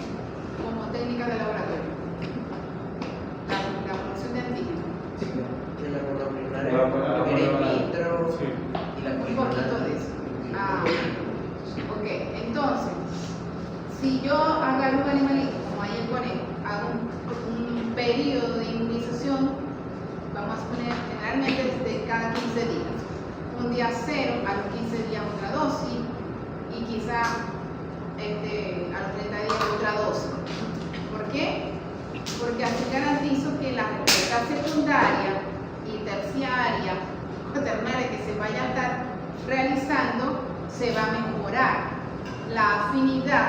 como técnica de laboratorio. La producción de antígenos. Que la monoclonal La es monoclonal. in vitro Sí. y la Un policlonal. poquito de eso. Ok, entonces, si yo agarro un animalito, como hay el conejo, hago un periodo de inmunización, vamos a poner generalmente desde cada 15 días. Un día 0, a los 15 días otra dosis, y quizá a los 30 días otra dosis. ¿Por qué? Porque así garantizo que la respuesta secundaria y terciaria o ternaria que se vaya a estar realizando se va a mejorar la afinidad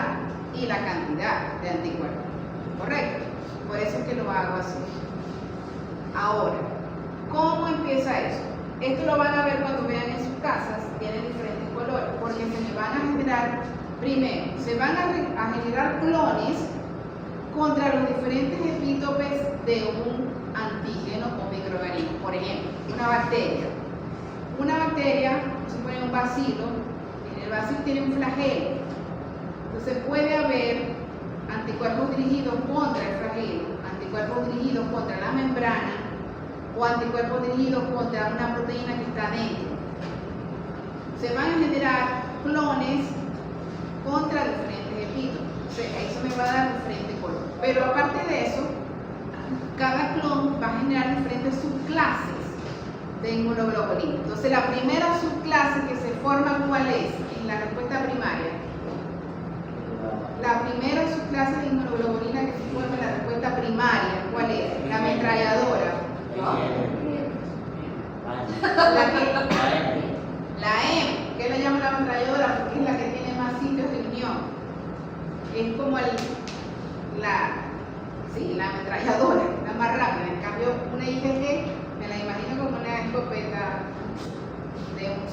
y la cantidad de anticuerpos. ¿Correcto? Por eso es que lo hago así. Ahora, ¿cómo empieza eso? Esto lo van a ver cuando vean en sus casas, tiene diferentes colores, porque se me van a generar, primero, se van a generar clones contra los diferentes epítopes de un antígeno o microorganismo. Por ejemplo, una bacteria. Una bacteria, se pone un bacilo, en el bacilo tiene un flagelo. Entonces puede haber anticuerpos dirigidos contra el flagelo, anticuerpos dirigidos contra la membrana o anticuerpos dirigidos contra una proteína que está dentro. Se van a generar clones contra diferentes epítopes. Eso me va a dar diferentes colores. Pero aparte de eso, cada clon va a generar diferentes subclases de inmunoglobulina. Entonces, la primera subclase que se forma, ¿cuál es? En la respuesta primaria. La primera subclase de inmunoglobulina que se forma en la respuesta primaria, ¿cuál es? La ametralladora. La M. ¿Qué le llaman la ametralladora? Porque es la que tiene más sitios de unión. Es como la ametralladora, la más rápida. En cambio, una IgG me la imagino como una escopeta de un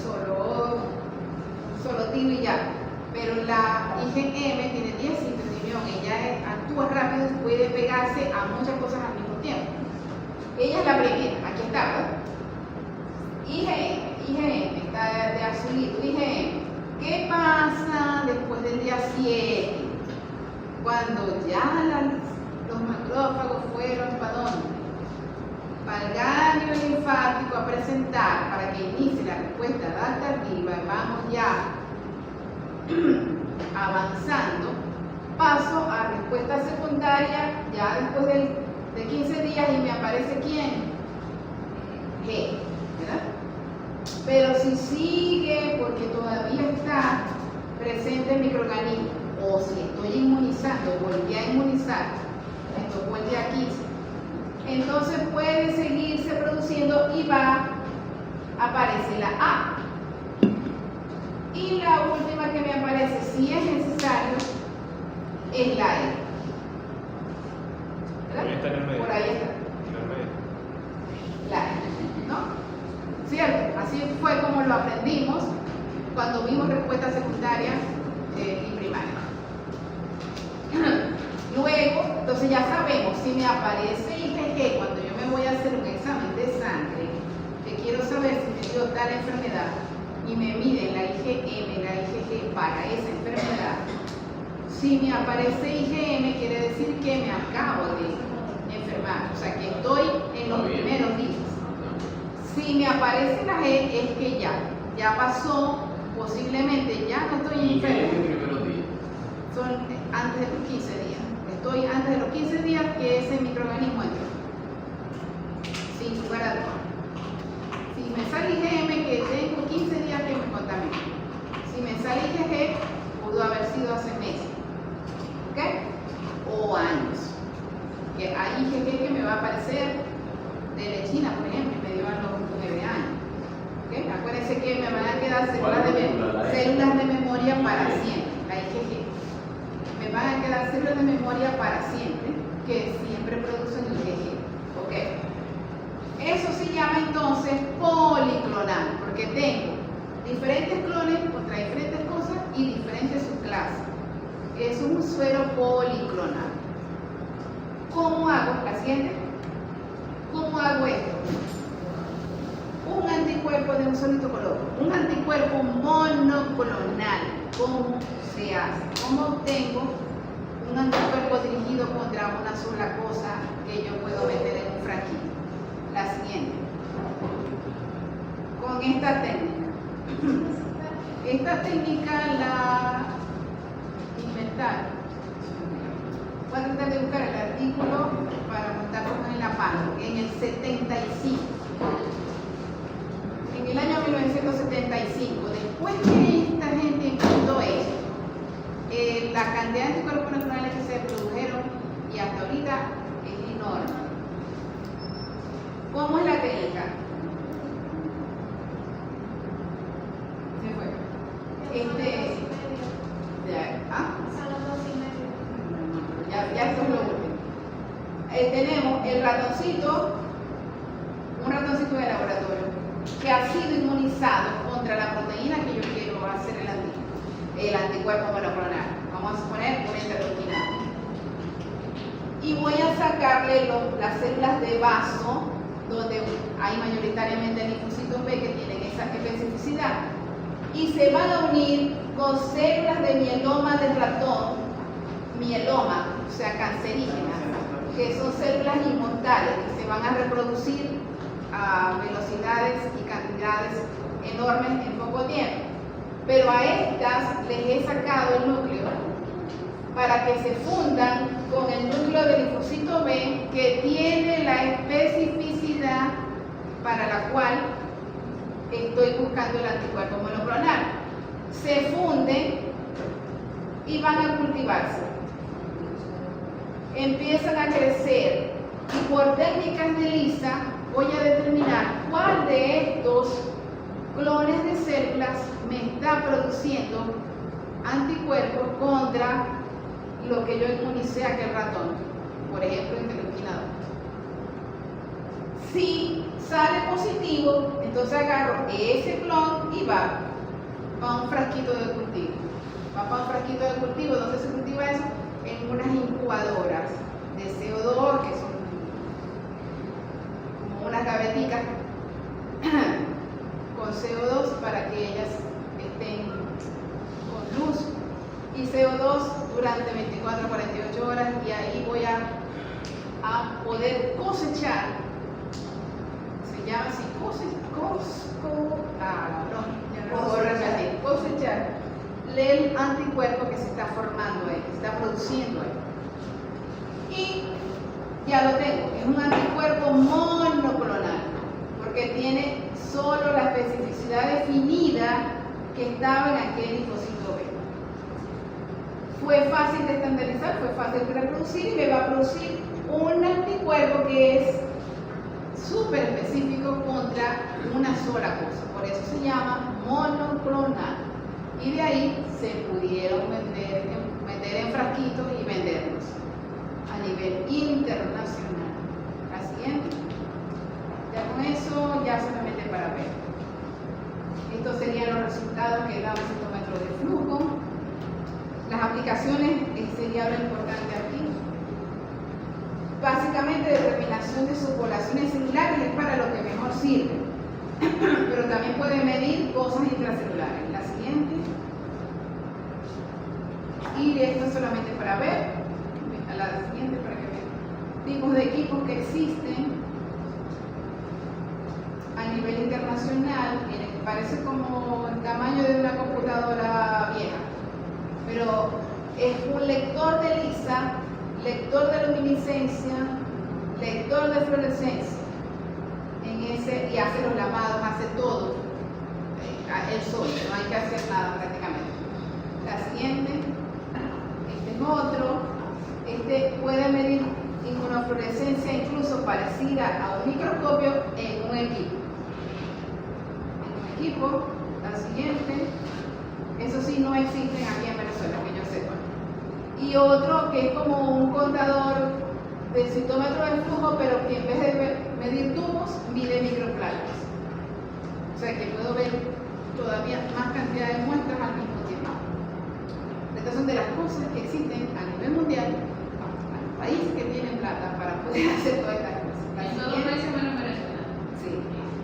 solo tiro y ya. Pero la IgM tiene 10 sitios de unión. Ella actúa rápido y puede pegarse a muchas cosas al mismo tiempo. Ella es la primera. Aquí está, ¿verdad? IgM, está de azulito. IgM. ¿Qué pasa después del día 7? Cuando ya los macrófagos fueron ¿para dónde? Para el ganglio linfático a presentar para que inicie la respuesta adaptativa, vamos ya avanzando, paso a respuesta secundaria ya después de 15 días y me aparece ¿quién? G, ¿verdad? Pero si sigue porque todavía está presente el microorganismo, o si estoy inmunizando, volví a inmunizar, me tocó el día 15, entonces puede seguirse produciendo y aparece la A. Y la última que me aparece, si es necesario, es la E. ¿Verdad? Ahí está en el medio. Por ahí está. En el medio. La E, ¿no? ¿Cierto? Así fue como lo aprendimos cuando vimos respuesta secundaria y primaria. Luego, entonces ya sabemos, si me aparece IgG cuando yo me voy a hacer un examen de sangre, que quiero saber si me dio tal enfermedad, y me miden la IgM, la IgG para esa enfermedad, si me aparece IgM quiere decir que me acabo de enfermar, o sea que estoy en los primeros días. Si me aparece la G es que ya pasó, posiblemente ya no estoy ¿Y qué es enfermo. el primeros días? Son antes de los 15 días. Estoy antes de los 15 días que ese microorganismo entró. Sin lugar a dudas. Si me sale IgM, que tengo 15 días que me contaminé. Si me sale IgG, pudo haber sido hace meses. ¿Ok? O años. Que hay IgG que me va a aparecer de lechina, por ejemplo, me dio a los 9 años. ¿Ok? Acuérdense que me van a quedar células de memoria para siempre, la IgG. Me van a quedar células de memoria para siempre, que siempre producen IgG. ¿Ok? Eso se llama entonces policlonal, porque tengo diferentes clones contra diferentes cosas y diferentes subclases. Es un suero policlonal. ¿Cómo hago? La siguiente. ¿Cómo hago esto? Un anticuerpo de un solito color, un anticuerpo monoclonal. ¿Cómo se hace? ¿Cómo obtengo un anticuerpo dirigido contra una sola cosa que yo puedo meter en un frasquito? La siguiente. Con esta técnica. Esta técnica la inventaron. Voy a tratar de buscar el artículo para montarlo en la página. En el 75. En el año 1975, después que esta gente inventó esto, la cantidad de anticuerpos monoclonales que se produjeron y hasta ahorita es enorme. ¿Cómo es la técnica? Se fue. Ya esto es lo último. Tenemos el ratoncito, un ratoncito de laboratorio, que ha sido inmunizado contra la proteína que yo quiero hacer el anticuerpo monoclonal. Vamos a suponer por interleuquina. Y voy a sacarle las células de vaso, donde hay mayoritariamente linfocitos B que tienen esa especificidad, y se van a unir con células de mieloma de ratón, mieloma, o sea, cancerígenas, que son células inmortales que se van a reproducir a velocidades y cantidades enormes en poco tiempo. Pero a estas les he sacado el núcleo para que se fundan con el núcleo del linfocito B, que tiene la especificidad para la cual estoy buscando el anticuerpo monoclonal. Se funden y van a cultivarse. Empiezan a crecer y por técnicas de Lisa voy a determinar cuál de estos clones de células me está produciendo anticuerpos contra lo que yo inmunicé a aquel ratón, por ejemplo, interleuquina 2. Si sale positivo, entonces agarro ese clon y va a un frasquito de cultivo. Va para un frasquito de cultivo. ¿Dónde se cultiva eso? En unas incubadoras de CO2, que son como unas gaveticas con CO2 para que ellas estén con luz y CO2 durante 24 a 48 horas, y ahí voy a poder cosechar se llama así, cosechar el anticuerpo que se está formando ahí, que se está produciendo ahí. Y ya lo tengo, es un anticuerpo monoclonal, porque tiene solo la especificidad definida que estaba en aquel linfocito B. Fue fácil de estandarizar, fue fácil de reproducir y me va a producir un anticuerpo que es súper específico contra una sola cosa. Por eso se llama monoclonal. Y de ahí se pudieron meter en frasquitos y venderlos a nivel internacional. La siguiente. Ya con eso ya solamente para ver. Estos serían los resultados que da un citómetro de flujo. Las aplicaciones sería lo importante aquí. Básicamente, determinación de sus poblaciones celulares es para lo que mejor sirve, pero también puede medir cosas intracelulares. La siguiente. Y esto solamente para ver, a la siguiente para que vean tipos de equipos que existen a nivel internacional. Miren, parece como el tamaño de una computadora vieja, pero es un lector de lisa, lector de luminiscencia, lector de fluorescencia, y hace los lavados, hace todo, él solo, no hay que hacer nada prácticamente. La siguiente, este es otro, este puede medir inmunofluorescencia incluso parecida a un microscopio en un equipo. La siguiente, eso sí no existen aquí en Venezuela, que yo sepa. Y otro que es como un contador del citómetro de flujo, pero que en vez de medir tubos, mide microplanos. O sea que puedo ver todavía más cantidad de muestras al mismo tiempo. Estas son de las cosas que existen a nivel mundial, a los países que tienen plata para poder hacer todas estas cosas. La siguiente, sí.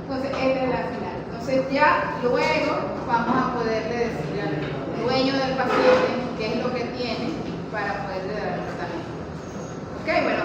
Entonces, esta es la final. Entonces, ya luego vamos a poderle decir al dueño del paciente qué es lo que tiene para poderle dar el tratamiento. Ok, bueno,